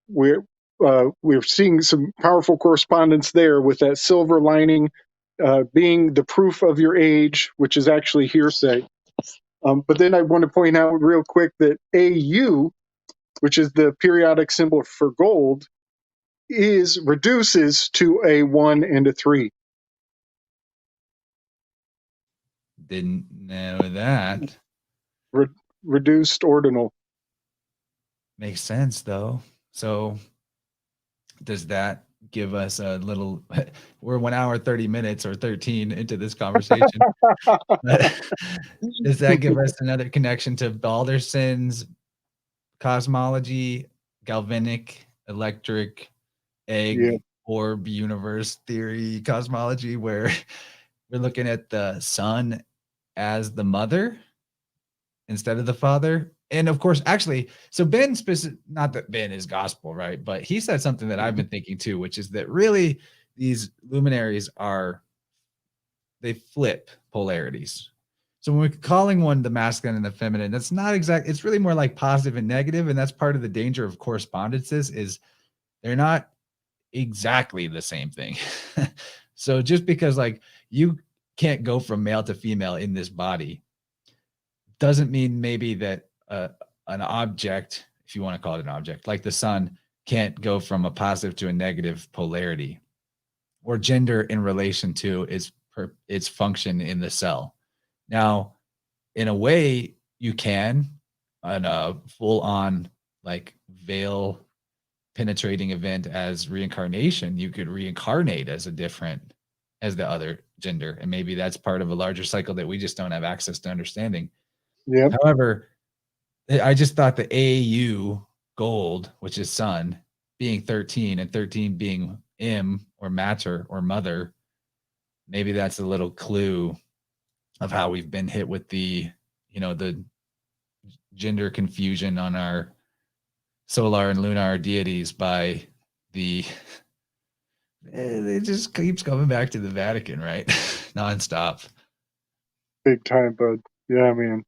we're seeing some powerful correspondence there with that silver lining being the proof of your age, which is actually hearsay. But then I want to point out real quick that AU, which is the periodic symbol for gold, reduces to a 1 and a 3. Didn't know that. Reduced ordinal. Makes sense, though. So does that give us a little, we're 1 hour, 30 minutes or 13 into this conversation. Does that give us another connection to Balderson's cosmology, galvanic, electric, egg, orb, universe theory cosmology, where we're looking at the sun as the mother instead of the father? And of course, actually, so Ben, not that Ben is gospel, right? But he said something that I've been thinking too, which is that really these luminaries they flip polarities. So when we're calling one the masculine and the feminine, that's not exact. It's really more like positive and negative. And that's part of the danger of correspondences, is they're not exactly the same thing. So just because like you can't go from male to female in this body doesn't mean maybe that an object, if you want to call it an object, like the sun, can't go from a positive to a negative polarity, or gender in relation to its function in the cell. Now, in a way, you can, on a full-on like veil penetrating event as reincarnation, you could reincarnate as the other gender, and maybe that's part of a larger cycle that we just don't have access to understanding. Yep. However, I just thought the AU gold, which is sun, being 13 and 13 being M or matter or mother, maybe that's a little clue of how we've been hit with the gender confusion on our solar and lunar deities by the it just keeps coming back to the Vatican, right? Nonstop. Big time, bud. Yeah, man.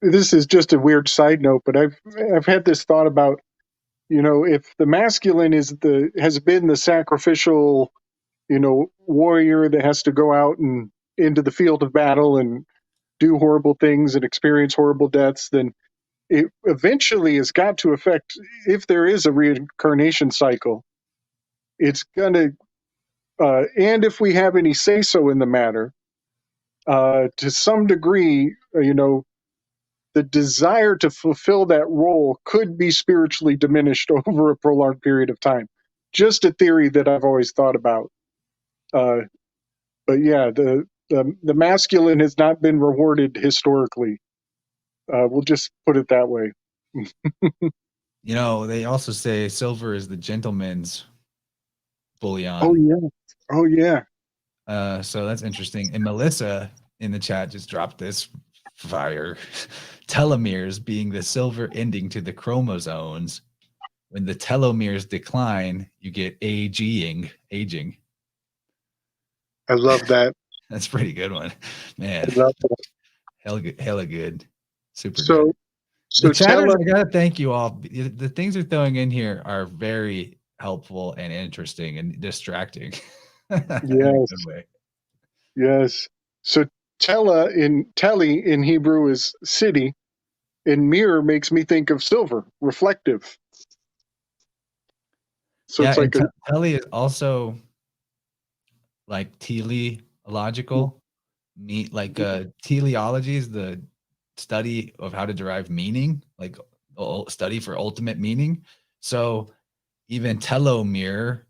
This is just a weird side note, but I've had this thought about, if the masculine has been the sacrificial, warrior that has to go out and into the field of battle and do horrible things and experience horrible deaths, then it eventually has got to affect, if there is a reincarnation cycle, it's going to, and if we have any say so in the matter, to some degree, the desire to fulfill that role could be spiritually diminished over a prolonged period of time. Just a theory that I've always thought about. But yeah, the masculine has not been rewarded historically. We'll just put it that way. They also say silver is the gentleman's bullion. Oh yeah. Oh yeah. So that's interesting. And Melissa in the chat just dropped this fire. Telomeres being the silver ending to the chromosomes. When the telomeres decline, you get aging. I love that. That's a pretty good one, man. I love that. Hella good. Super So, good. so The chatters, I gotta thank you all. The things they're throwing in here are very helpful and interesting and distracting. Yes. Yes. So Teli in Hebrew is city, and mirror makes me think of silver, reflective. So it's like Teli is also like teleological, like teleology is the study of how to derive meaning, like study for ultimate meaning. So even telomere,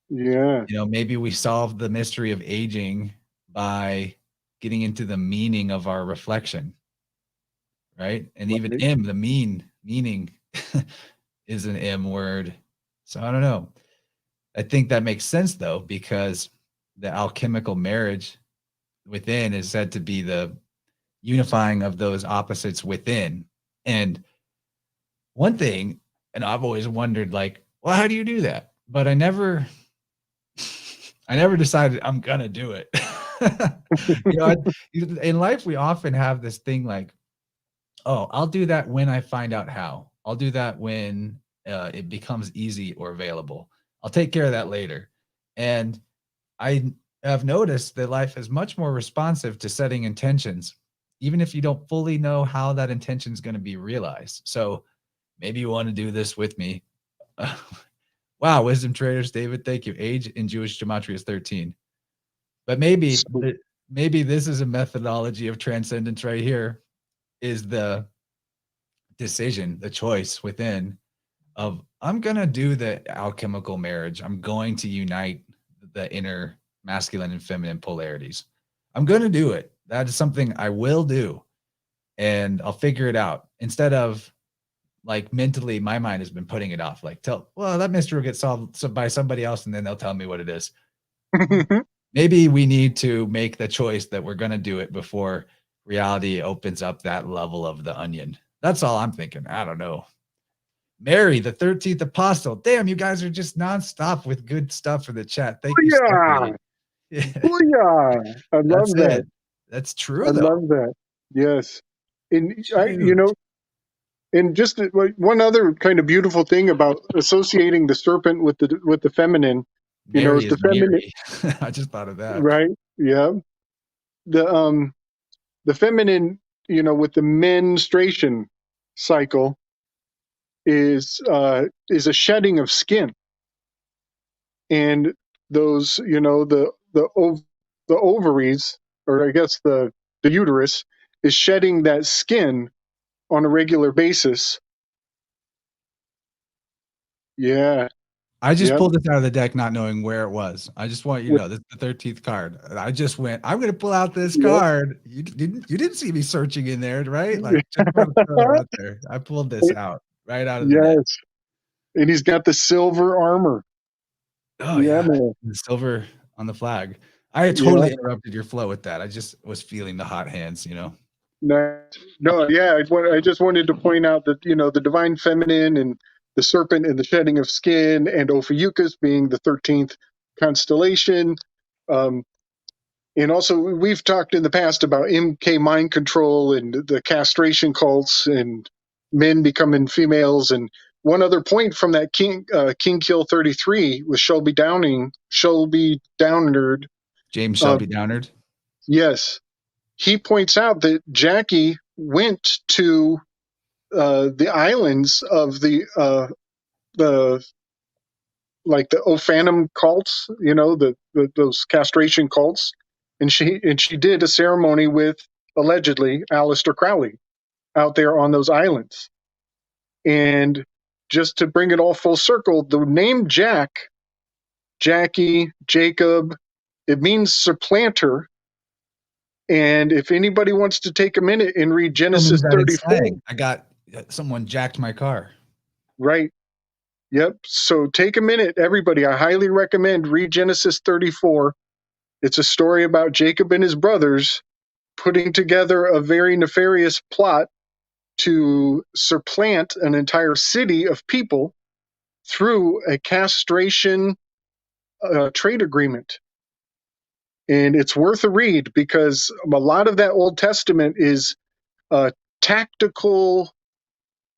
maybe we solve the mystery of aging by getting into the meaning of our reflection, right? And even the meaning is an M word. So I don't know. I think that makes sense though, because the alchemical marriage within is said to be the unifying of those opposites within. And one thing, and I've always wondered, like, well, how do you do that? But I never decided I'm gonna do it. In life, we often have this thing like, oh, I'll do that when I find out how. I'll do that when it becomes easy or available. I'll take care of that later. And I have noticed that life is much more responsive to setting intentions, even if you don't fully know how that intention is going to be realized. So maybe you want to do this with me. Wow, wisdom traders, David, thank you. Age in Jewish gematria is 13. But maybe this is a methodology of transcendence right here, is the decision, the choice within of, I'm going to do the alchemical marriage. I'm going to unite the inner masculine and feminine polarities. I'm going to do it. That is something I will do. And I'll figure it out. Instead of like mentally, my mind has been putting it off. Like, that mystery will get solved by somebody else, and then they'll tell me what it is. Maybe we need to make the choice that we're going to do it before reality opens up that level of the onion. That's all I'm thinking. I don't know. Mary, the 13th apostle. Damn, you guys are just nonstop with good stuff for the chat. Thank you so much. Booyah! I love that. That's true. I love that. Yes. And and just one other kind of beautiful thing about associating the serpent with the feminine, Mary is the feminine. I just thought of that. Right. Yeah. The feminine, with the menstruation cycle is a shedding of skin. And those, the ovaries, or I guess the uterus, is shedding that skin on a regular basis. Yeah. I just pulled this out of the deck not knowing where it was. I just want you to know this is the 13th card. I just went, I'm going to pull out this card. You didn't see me searching in there, right? Like, just want to throw it out there. I pulled this out right out of the deck. And he's got the silver armor. Oh yeah, man. The silver on the flag. I totally interrupted your flow with that. I just was feeling the hot hands, No, yeah. I just wanted to point out that the divine feminine and the serpent and the shedding of skin, and Ophiuchus being the 13th constellation. Um, and also, we've talked in the past about MK mind control and the castration cults and men becoming females. And one other point from that King Kill 33 with Shelby Downard. James Uh, Shelby Downard. yes, he points out that Jackie went to the islands of the like the Ophanum cults, those castration cults, and she did a ceremony with allegedly Aleister Crowley out there on those islands. And just to bring it all full circle, the name Jackie, Jacob, it means supplanter. And if anybody wants to take a minute and read Genesis 34, I got someone jacked my car. right? Yep. So take a minute, everybody. I highly recommend read Genesis 34. It's a story about Jacob and his brothers putting together a very nefarious plot to supplant an entire city of people through a castration trade agreement. And it's worth a read because a lot of that Old Testament is tactical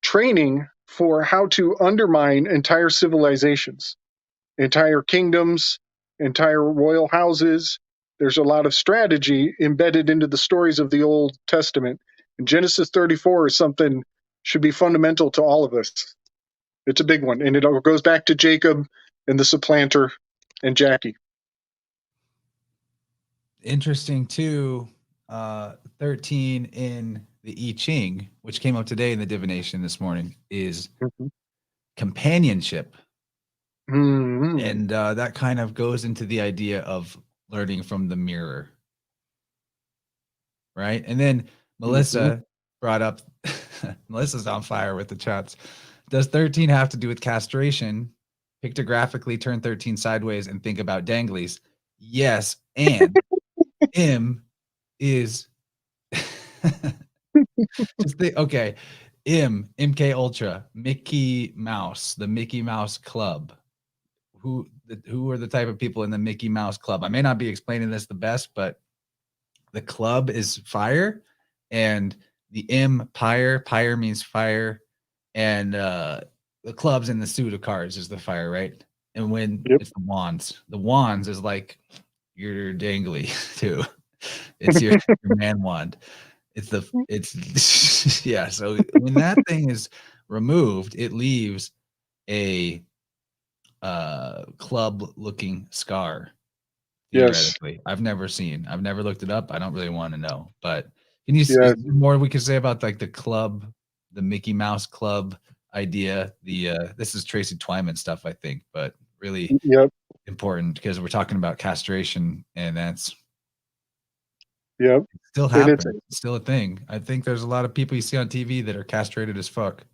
training for how to undermine entire civilizations, entire kingdoms, entire royal houses. There's a lot of strategy embedded into the stories of the Old Testament. And Genesis 34 is something should be fundamental to all of us. It's a big one. And it all goes back to Jacob and the supplanter and Jackie. Interesting too. 13 in the I Ching, which came up today in the divination this morning, is companionship. Mm-hmm. And that kind of goes into the idea of learning from the mirror. Right. And then Melissa brought up, Melissa's on fire with the chats. Does 13 have to do with castration? Pictographically turn 13 sideways and think about danglies. Yes. And M is just think, okay. MK Ultra, Mickey Mouse, the Mickey Mouse Club. Who are the type of people in the Mickey Mouse Club? I may not be explaining this the best, but the club is fire, and the pyre means fire, and the clubs in the suit of cards is the fire, right? And when it's the wands is like your dangly too. It's your man wand. It's yeah. So when that thing is removed, it leaves a club looking scar. Theoretically. Yes. I've never looked it up. I don't really want to know, but can you see more we could say about like the club, the Mickey Mouse Club idea? This is Tracy Twyman stuff, I think, but really important because we're talking about castration, and that's still happening. It's still a thing. I think there's a lot of people you see on TV that are castrated as fuck.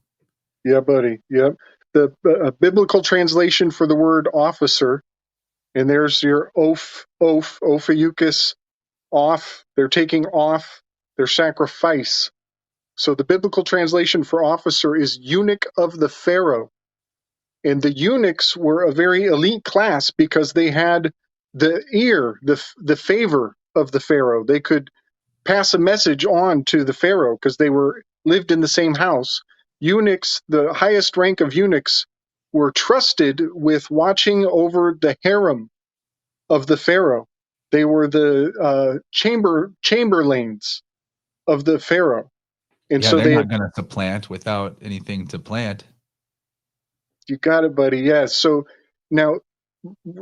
Yeah, buddy. Yep. The biblical translation for the word officer, and there's your Ophiuchus, off. They're taking off their sacrifice. So the biblical translation for officer is eunuch of the Pharaoh. And the eunuchs were a very elite class because they had the ear, the favor of the Pharaoh. They could pass a message on to the Pharaoh because they lived in the same house. Eunuchs, the highest rank of eunuchs, were trusted with watching over the harem of the Pharaoh. They were the chamberlains of the Pharaoh. And so they're not going to supplant without anything to plant. You got it, buddy. Yeah. So now,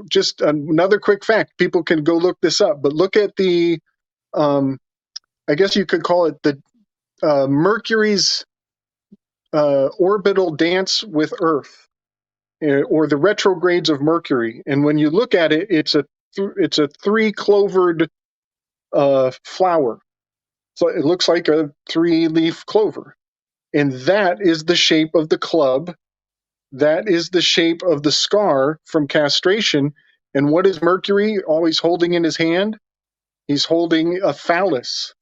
just another quick fact. People can go look this up, but look at the, I guess you could call it the Mercury's orbital dance with Earth, or the retrogrades of Mercury. And when you look at it, it's a 3-clovered flower. So it looks like a 3-leaf clover. And that is the shape of the club. That is the shape of the scar from castration. And what is Mercury always holding in his hand? He's holding a phallus.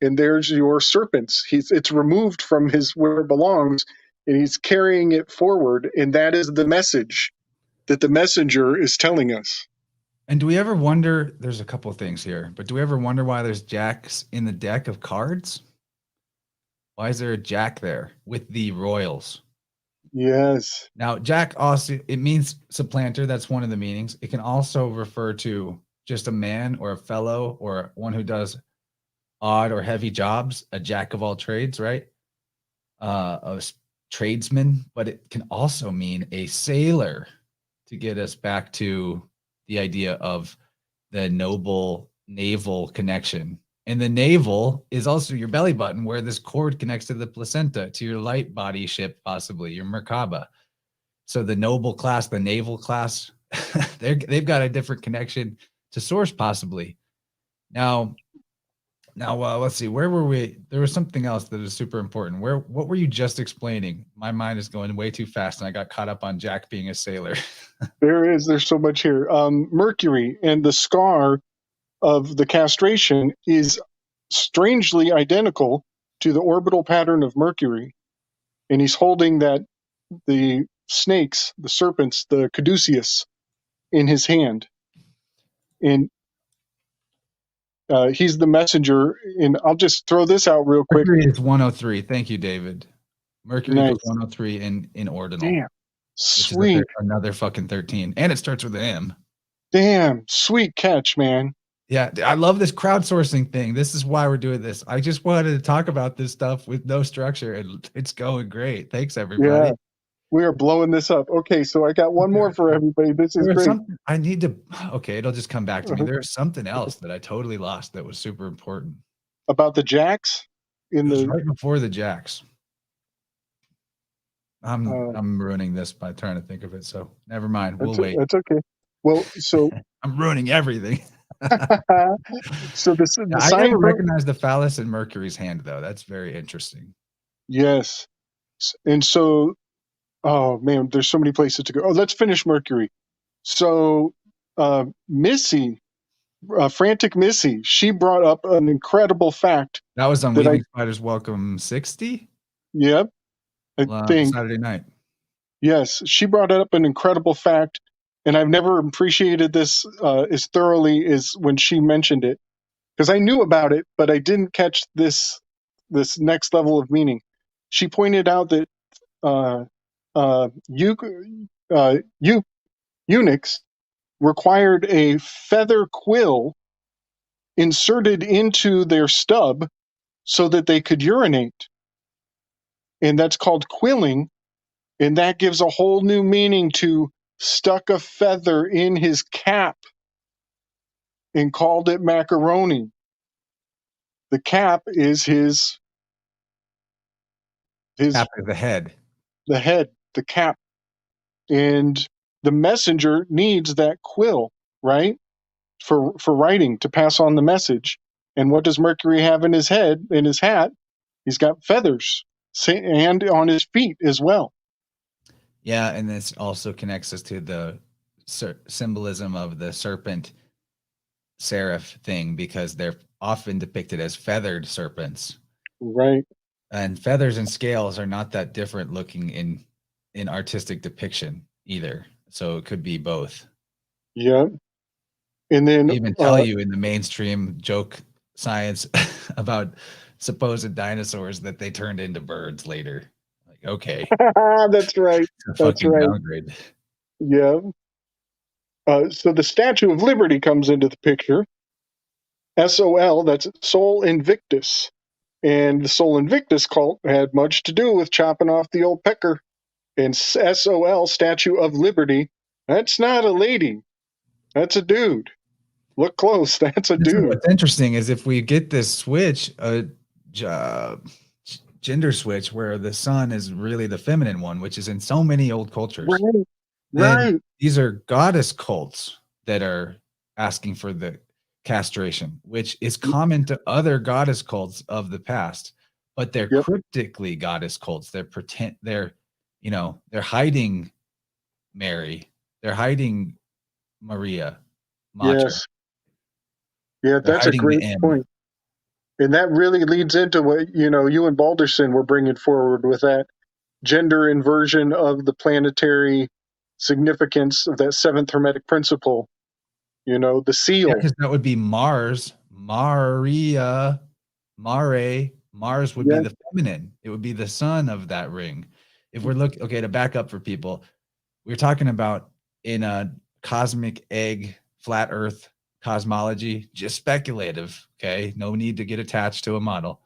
and there's your serpents. It's removed from his where it belongs, and he's carrying it forward, and that is the message that the messenger is telling us. And do we ever wonder, there's a couple of things here, but do we ever wonder why there's jacks in the deck of cards? Why is there a jack there with the royals? Yes. Now, jack also, it means supplanter. That's one of the meanings. It can also refer to just a man or a fellow or one who does odd or heavy jobs, a jack of all trades, right? A tradesman, but it can also mean a sailor, to get us back to the idea of the noble naval connection. And the navel is also your belly button, where this cord connects to the placenta, to your light body ship, possibly your Merkaba. So the noble class, the naval class, they've got a different connection to source, possibly. Now, let's see. Where were we? There was something else that is super important. What were you just explaining? My mind is going way too fast, and I got caught up on Jack being a sailor. There's so much here. Mercury and the scar of the castration is strangely identical to the orbital pattern of Mercury, and he's holding the snakes, the serpents, the caduceus, in his hand, and he's the messenger. And I'll just throw this out real quick. Mercury is 103. Thank you, David. Mercury Nice. goes 103 in ordinal. Damn, sweet. Which is another fucking 13, and it starts with an M. Damn, sweet catch, man. Yeah, I love this crowdsourcing thing. This is why we're doing this. I just wanted to talk about this stuff with no structure, and it's going great. Thanks, everybody. Yeah, we are blowing this up. Okay, so I got one more for everybody. This is great. I need to. Okay, it'll just come back to me. There's something else that I totally lost that was super important about the jacks. Right before the jacks. I'm ruining this by trying to think of it. So never mind. We'll wait. That's okay. Well, so I'm ruining everything. So I never recognized the phallus in Mercury's hand, though. That's very interesting. Yes, and so, oh man, there's so many places to go. Oh, let's finish Mercury. So, Missy, frantic Missy, she brought up an incredible fact. That was on Weaving Spiders Welcome 60. Yep, I think Saturday night. Yes, she brought up an incredible fact, and I've never appreciated this as thoroughly as when she mentioned it, because I knew about it, but I didn't catch this next level of meaning. She pointed out that eunuchs required a feather quill inserted into their stub so that they could urinate, and that's called quilling. And that gives a whole new meaning to stuck a feather in his cap and called it macaroni. The cap is his cap of the head. The head, the cap. And the messenger needs that quill, right? For writing, to pass on the message. And what does Mercury have in his head, in his hat? He's got feathers, and on his feet as well. Yeah, and this also connects us to the symbolism of the serpent seraph thing, because they're often depicted as feathered serpents. Right. And feathers and scales are not that different looking in artistic depiction either. So it could be both. Yeah. And then they even tell you in the mainstream joke science about supposed dinosaurs that they turned into birds later. Like, okay. That's right. That's right. Downgrade. Yeah. So the Statue of Liberty comes into the picture. SOL, that's Sol Invictus. And the Sol Invictus cult had much to do with chopping off the old pecker. And SOL, Statue of Liberty, that's not a lady. That's a dude. Look close. That's a dude. What's interesting is if we get this switch, gender switch, where the sun is really the feminine one, which is in so many old cultures. Right. These are goddess cults that are asking for the castration, which is common to other goddess cults of the past, but they're cryptically goddess cults. They're hiding Mary. They're hiding Maria. Matra. Yes. Yeah, that's a great point. And that really leads into what, you and Balderson were bringing forward with that gender inversion of the planetary significance of that seventh Hermetic principle, the Yeah, seal. because that would be Mars, Maria, Mare. Mars would be Yeah. the feminine. It would be the sun of that ring. If we're looking, okay, to back up for people, we're talking about in a cosmic egg, flat Earth cosmology, just speculative. Okay, no need to get attached to a model.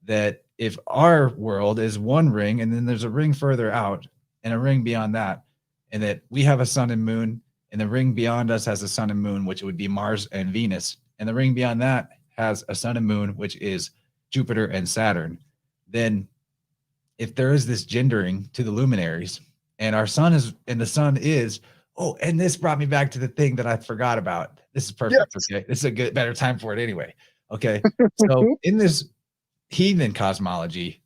That if our world is one ring, and then there's a ring further out, and a ring beyond that, and that we have a sun and moon, and the ring beyond us has a sun and moon, which would be Mars and Venus, and the ring beyond that has a sun and moon, which is Jupiter and Saturn, then if there is this gendering to the luminaries, and our sun is, and the sun is, oh, and this brought me back to the thing that I forgot about. This is perfect. Yes. Okay. This is a good, better time for it anyway. Okay. So in this heathen cosmology,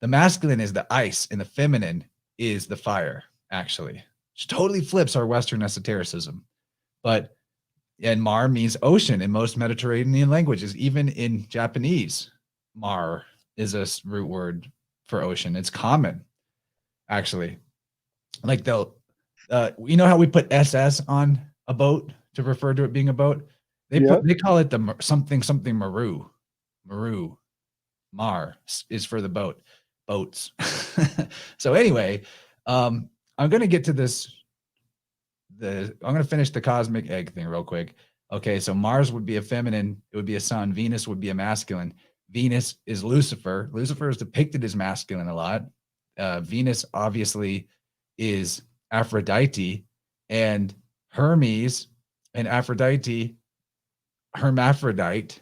the masculine is the ice and the feminine is the fire, actually. Which totally flips our Western esotericism. And Mar means ocean in most Mediterranean languages. Even in Japanese, Mar is a root word for ocean. It's common, actually. Like they'll, you know how we put SS on a boat to refer to it being a boat? They call it the something maru. Mar is for the boats. So anyway, I'm going to get to this. I'm going to finish the cosmic egg thing real quick. Okay, so Mars would be a feminine. It would be a sun. Venus would be a masculine. Venus is Lucifer. Lucifer is depicted as masculine a lot. Venus obviously is Aphrodite, and Hermes and Aphrodite, hermaphrodite,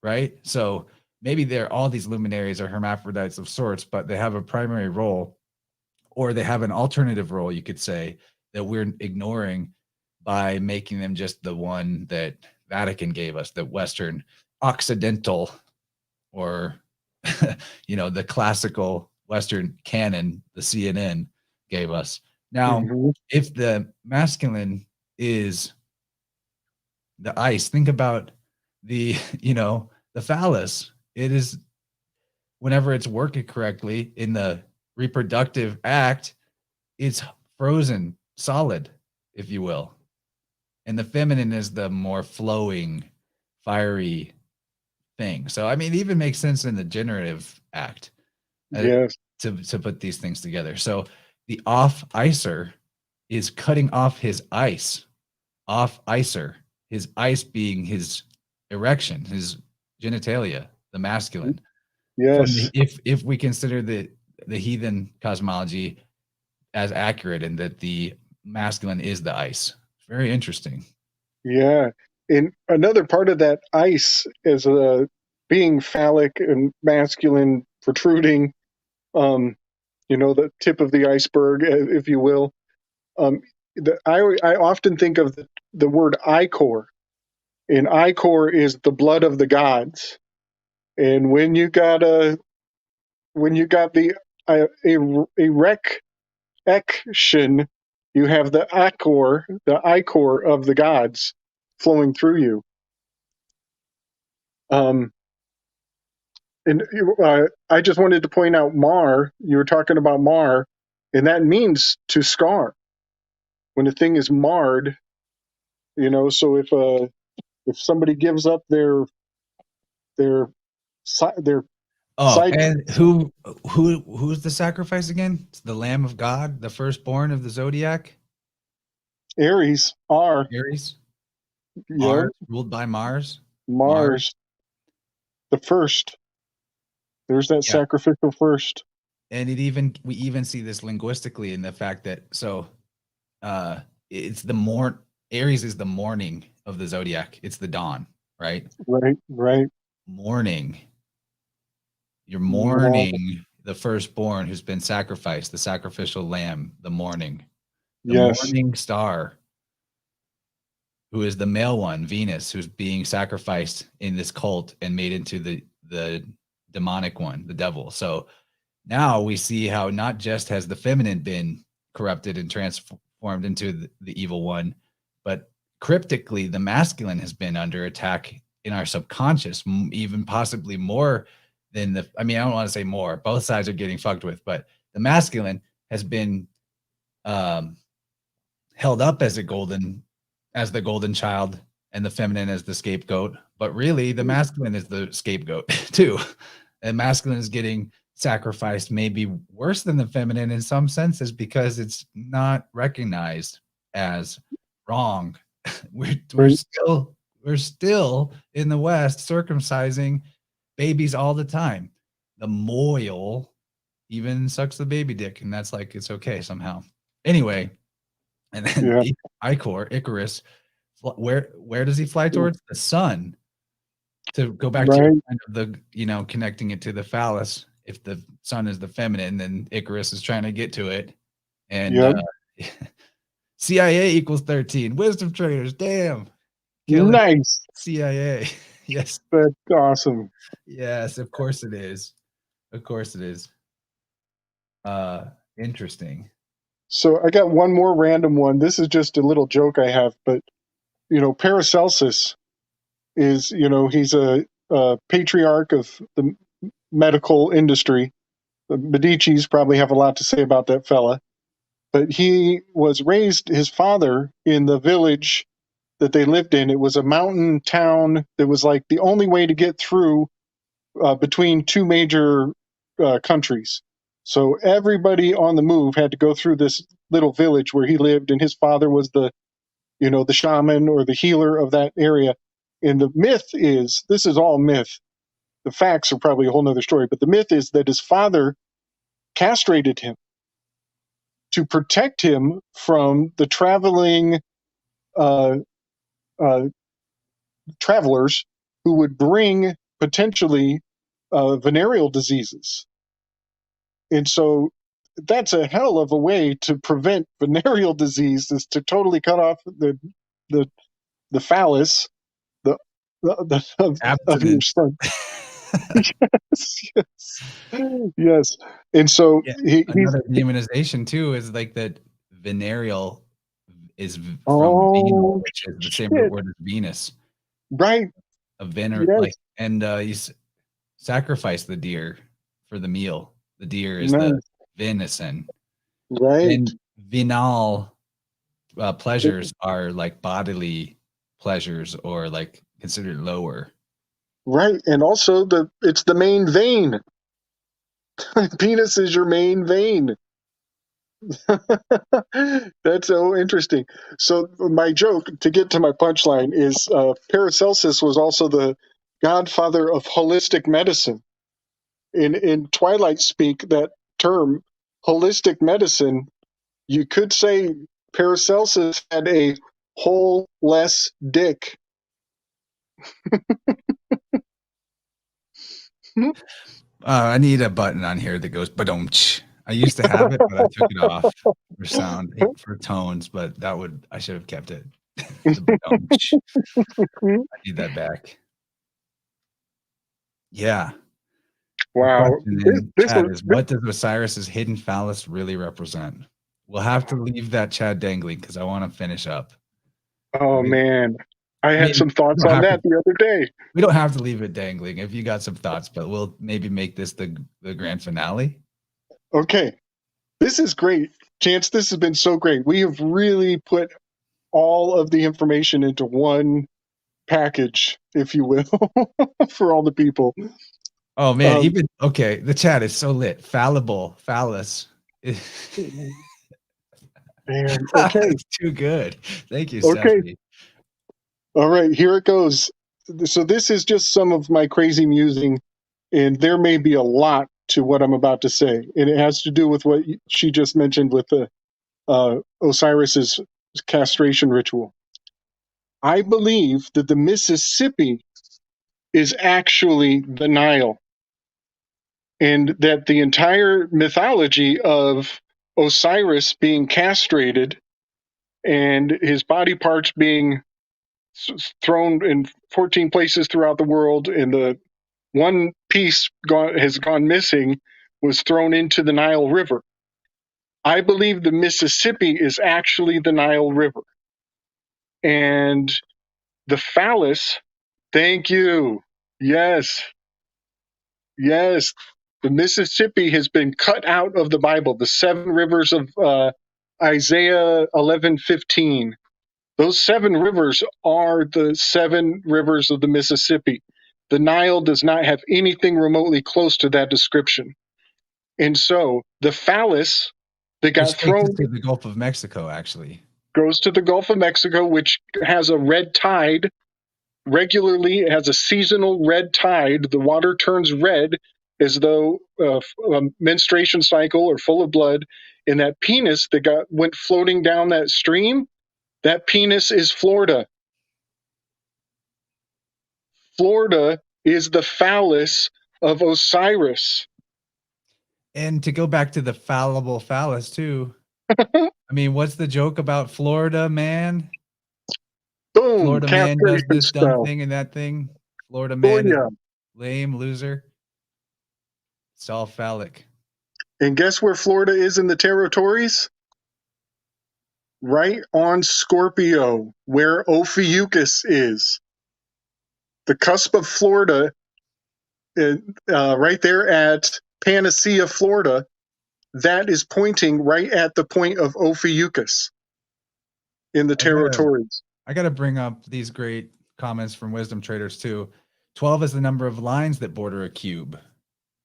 right? So maybe all these luminaries are hermaphrodites of sorts, but they have a primary role, or they have an alternative role, you could say, that we're ignoring by making them just the one that Vatican gave us, the Western Occidental, or the classical Western canon, the CNN gave us. Now, if the masculine is the ice, think about the phallus. It is, whenever it's working correctly in the reproductive act, it's frozen solid, if you will. And the feminine is the more flowing, fiery thing. So, I mean, it even makes sense in the generative act to put these things together. So the off-icer is cutting off his ice. Off-icer, his ice being his erection, his genitalia, the masculine. Yes. If we consider the heathen cosmology as accurate, and that the masculine is the ice. Very interesting. Yeah. And another part of that ice is being phallic and masculine, protruding, the tip of the iceberg, if you will. I often think of the word ichor, and ichor is the blood of the gods. And when you got the erection, you have the ichor of the gods flowing through you. I just wanted to point out Mar. You were talking about Mar, and that means to scar. When a thing is marred, so if somebody gives up their side, and who's the sacrifice again? It's the Lamb of God, the firstborn of the zodiac. Aries, Aries. Mars, ruled by Mars. The first. There's that sacrificial first. And we even see this linguistically in the fact that it's Aries is the morning of the zodiac. It's the dawn, right? Right. Morning. You're mourning the firstborn who's been sacrificed, the sacrificial lamb, the morning. The morning star, who is the male one, Venus, who's being sacrificed in this cult and made into the demonic one, the devil. So now we see how not just has the feminine been corrupted and transformed into the evil one, but cryptically the masculine has been under attack in our subconscious, even possibly more than the, I mean, I don't want to say more, both sides are getting fucked with, but the masculine has been held up as the golden child, and the feminine as the scapegoat. But really, the masculine is the scapegoat too. And masculine is getting sacrificed, maybe worse than the feminine in some senses, because it's not recognized as wrong. We're still in the West circumcising babies all the time. The moil even sucks the baby dick, and that's like it's okay somehow. Anyway, and then Icarus, where does he fly towards? The sun. To go back to kind of the connecting it to the phallus. If the sun is the feminine, then Icarus is trying to get to it, and CIA equals 13. Wisdom traders, damn. Nice. CIA. Yes. That's awesome. Yes, of course it is. Of course it is. Interesting. So I got one more random one. This is just a little joke I have, but Paracelsus is, he's a patriarch of the medical industry. The Medici's probably have a lot to say about that fella. But he was raised, his father, in the village that they lived in. It was a mountain town that was like the only way to get through between two major countries. So everybody on the move had to go through this little village where he lived, and his father was the shaman or the healer of that area. And the myth is, this is all myth. The facts are probably a whole nother story, but the myth is that his father castrated him to protect him from the traveling travelers who would bring potentially venereal diseases. And so that's a hell of a way to prevent venereal disease, is to totally cut off the phallus of your son. yes. And so another demonization too is like that venereal is from Venus, which is the same word as Venus. Right. A venereal, and you sacrifice the deer for the meal. The deer is the venison. Right. And venal pleasures are like bodily pleasures, or like considered lower. Right. And also it's the main vein. Venus is your main vein. That's so interesting. So my joke, to get to my punchline, is Paracelsus was also the godfather of holistic medicine. In Twilight speak, that term, holistic medicine, you could say Paracelsus had a whole less dick. I need a button on here that goes ba-dum-ch. I used to have it, but I took it off for sound, for tones, but I should have kept it. I need that back. Yeah. Wow. What does Osiris's hidden phallus really represent? We'll have to leave that Chad dangling because I want to finish up. Oh, man. I had some thoughts on that the other day. We don't have to leave it dangling if you got some thoughts, but we'll maybe make this the grand finale. Okay. This is great. Chance, this has been so great. We have really put all of the information into one package, if you will, for all the people. Oh, man. The chat is so lit. Fallible, phallus. Man, okay. It's too good. Thank you, okay. Stephanie. All right, here it goes. So this is just some of my crazy musing, and there may be a lot to what I'm about to say, and it has to do with what she just mentioned with the Osiris's castration ritual. I believe that the Mississippi is actually the Nile, and that the entire mythology of Osiris being castrated and his body parts being thrown in 14 places throughout the world, and the one piece has gone missing, was thrown into the Nile River. I believe the Mississippi is actually the Nile River. And the phallus Thank you. Yes. Yes. The Mississippi has been cut out of the Bible. The 7 rivers of Isaiah 11:15. Those 7 rivers are the 7 rivers of the Mississippi. The Nile does not have anything remotely close to that description. And so the phallus that got Which takes us thrown to the Gulf of Mexico, actually. goes to the Gulf of Mexico, which has a red tide. Regularly, it has a seasonal red tide. The water turns red as though a menstruation cycle or full of blood. And that penis that went floating down that stream, that penis is Florida. Florida is the phallus of Osiris. And to go back to the fallible phallus too. I mean, what's the joke about Florida man? Boom, Florida man does castration this dumb spell. thing and that thing. Florida Oh, man is yeah. lame, loser. It's all phallic. And guess where Florida is in the territories? Right on Scorpio, where Ophiuchus is. The cusp of Florida, right there at Panacea, Florida, that is pointing right at the point of Ophiuchus in the territories. I gotta bring up these great comments from wisdom traders too. 12 is the number of lines that border a cube.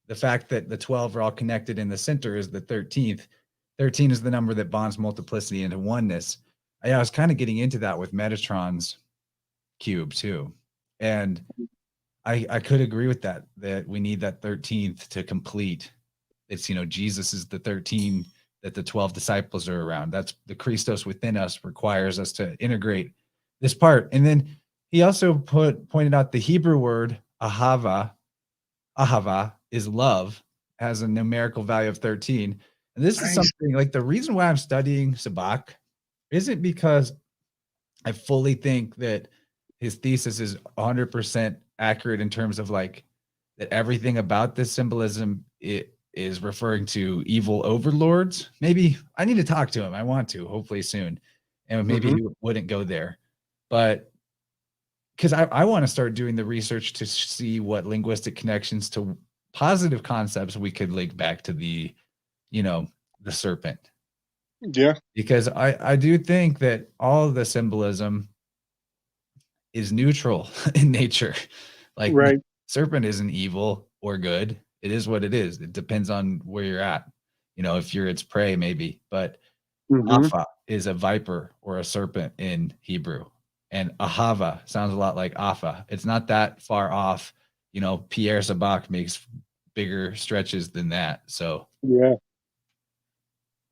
The fact that the 12 are all connected in the center is the 13th. 13 is the number that bonds multiplicity into oneness. I was kind of getting into that with Metatron's cube too. And I could agree with that we need that 13th to complete. It's, Jesus is the 13 that the 12 disciples are around. That's the Christos within us requires us to integrate this part. And then he also pointed out the Hebrew word ahava is love, has a numerical value of 13. And this is something like the reason why I'm studying Sabak isn't because I fully think that his thesis is 100% accurate in terms of like that everything about this symbolism it is referring to evil overlords. Maybe I need to talk to him. I want to, hopefully soon. And maybe he wouldn't go there. But because I want to start doing the research to see what linguistic connections to positive concepts we could link back to the, the serpent. Yeah. Because I do think that all of the symbolism is neutral in nature. Like serpent isn't evil or good. It is what it is. It depends on where you're at. If you're its prey, maybe. But Apha is a viper or a serpent in Hebrew. And Ahava sounds a lot like Apha. It's not that far off. Pierre Sabak makes bigger stretches than that. So yeah.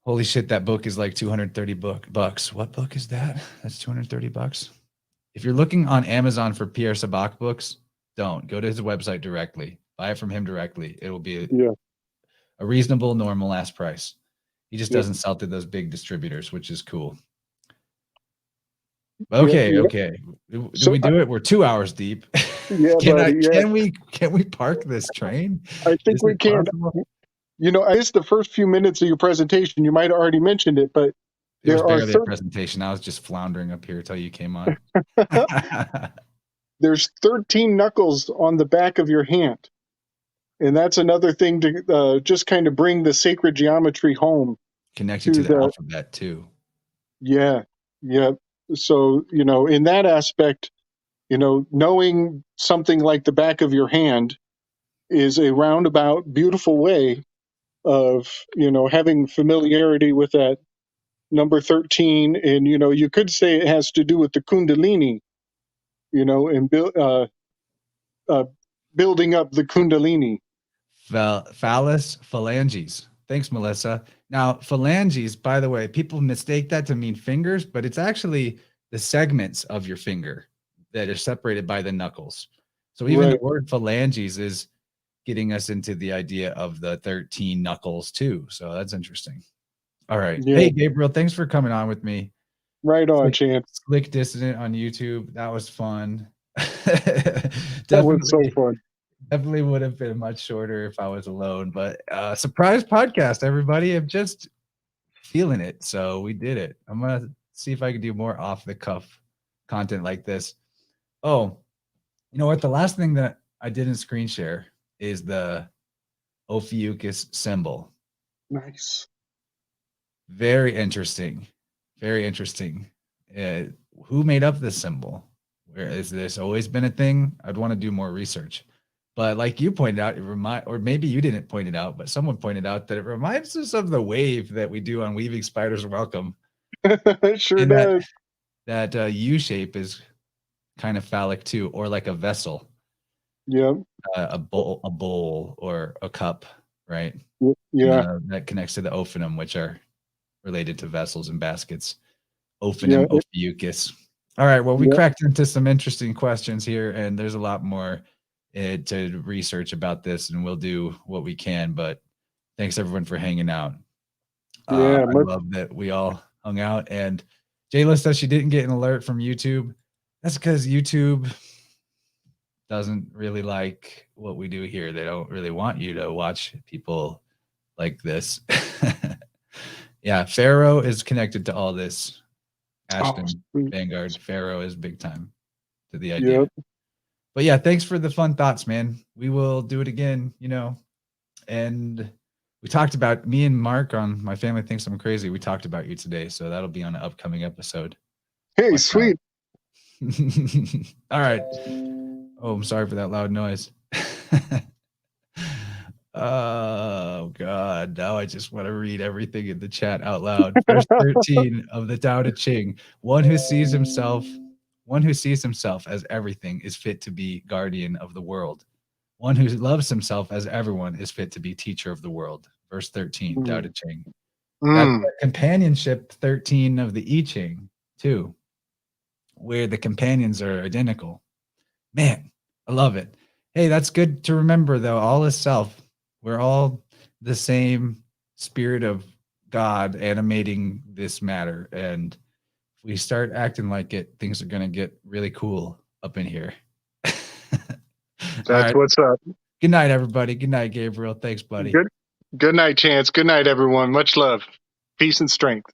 Holy shit, that book is like 230 bucks. What book is that? That's 230 bucks. If you're looking on Amazon for Pierre Sabak books, don't go to his website directly. Buy it from him directly. It will be a reasonable, normal ass price. He just doesn't sell to those big distributors, which is cool. Okay. Do we do it? We're 2 hours deep. Yeah, can we park this train? I think we can. Possible? I missed the first few minutes of your presentation. You might have already mentioned it, but it was barely a presentation. I was just floundering up here till you came on. There's 13 knuckles on the back of your hand. And that's another thing to just kind of bring the sacred geometry home. Connect you to the alphabet too. Yeah. Yeah. So, in that aspect, knowing something like the back of your hand is a roundabout, beautiful way of, having familiarity with that number 13. And, you could say it has to do with the Kundalini, and building up the Kundalini. Phallus phalanges. Thanks, Melissa. Now, phalanges, by the way, people mistake that to mean fingers, but it's actually the segments of your finger that are separated by the knuckles. So even the word phalanges is getting us into the idea of the 13 knuckles too. So that's interesting. All right. Yeah. Hey, Gabriel, thanks for coming on with me. Right on, Chance. Slick Dissident on YouTube. That was fun. That was so fun. Definitely would have been much shorter if I was alone, but surprise podcast, everybody. I'm just feeling it. So we did it. I'm going to see if I can do more off the cuff content like this. Oh, You know what? The last thing that I didn't screen share is the Ophiuchus symbol. Nice. Very interesting. Very interesting. Who made up this symbol? Where is this always been a thing? I'd want to do more research. But like you pointed out, or maybe you didn't point it out, but someone pointed out that it reminds us of the wave that we do on Weaving Spiders Welcome. It sure And does. that U shape is kind of phallic too, or like a vessel. Yep. A bowl, or a cup, right? Yeah. That connects to the ophinum, which are related to vessels and baskets. Ophinum, Ophiuchus. All right. Well, we cracked into some interesting questions here, and there's a lot more to research about this, and we'll do what we can. But thanks everyone for hanging out. I love that we all hung out. And Jayla says she didn't get an alert from YouTube. That's because YouTube doesn't really like what we do here. They don't really want you to watch people like this. Yeah, Pharaoh is connected to all this. Ashton, Vanguard, Pharaoh is big time to the idea. Yep. But yeah, thanks for the fun thoughts, man. We will do it again, and we talked about, me and Mark on My Family Thinks I'm Crazy, we talked about you today, so that'll be on an upcoming episode. Hey, sweet. All right. Oh, I'm sorry for that loud noise. Oh God, now I just want to read everything in the chat out loud. Verse 13 of the Tao Te Ching. One who sees himself as everything is fit to be guardian of the world. One who loves himself as everyone is fit to be teacher of the world. Verse 13, Tao Te Ching. That's the companionship 13 of the I Ching too, where the companions are identical. Man, I love it. Hey, that's good to remember though. All is self. We're all the same spirit of God animating this matter. And if we start acting like it, things are going to get really cool up in here. That's what's up. Good night, everybody. Good night, Gabriel. Thanks, buddy. Good night, Chance. Good night, everyone. Much love. Peace and strength.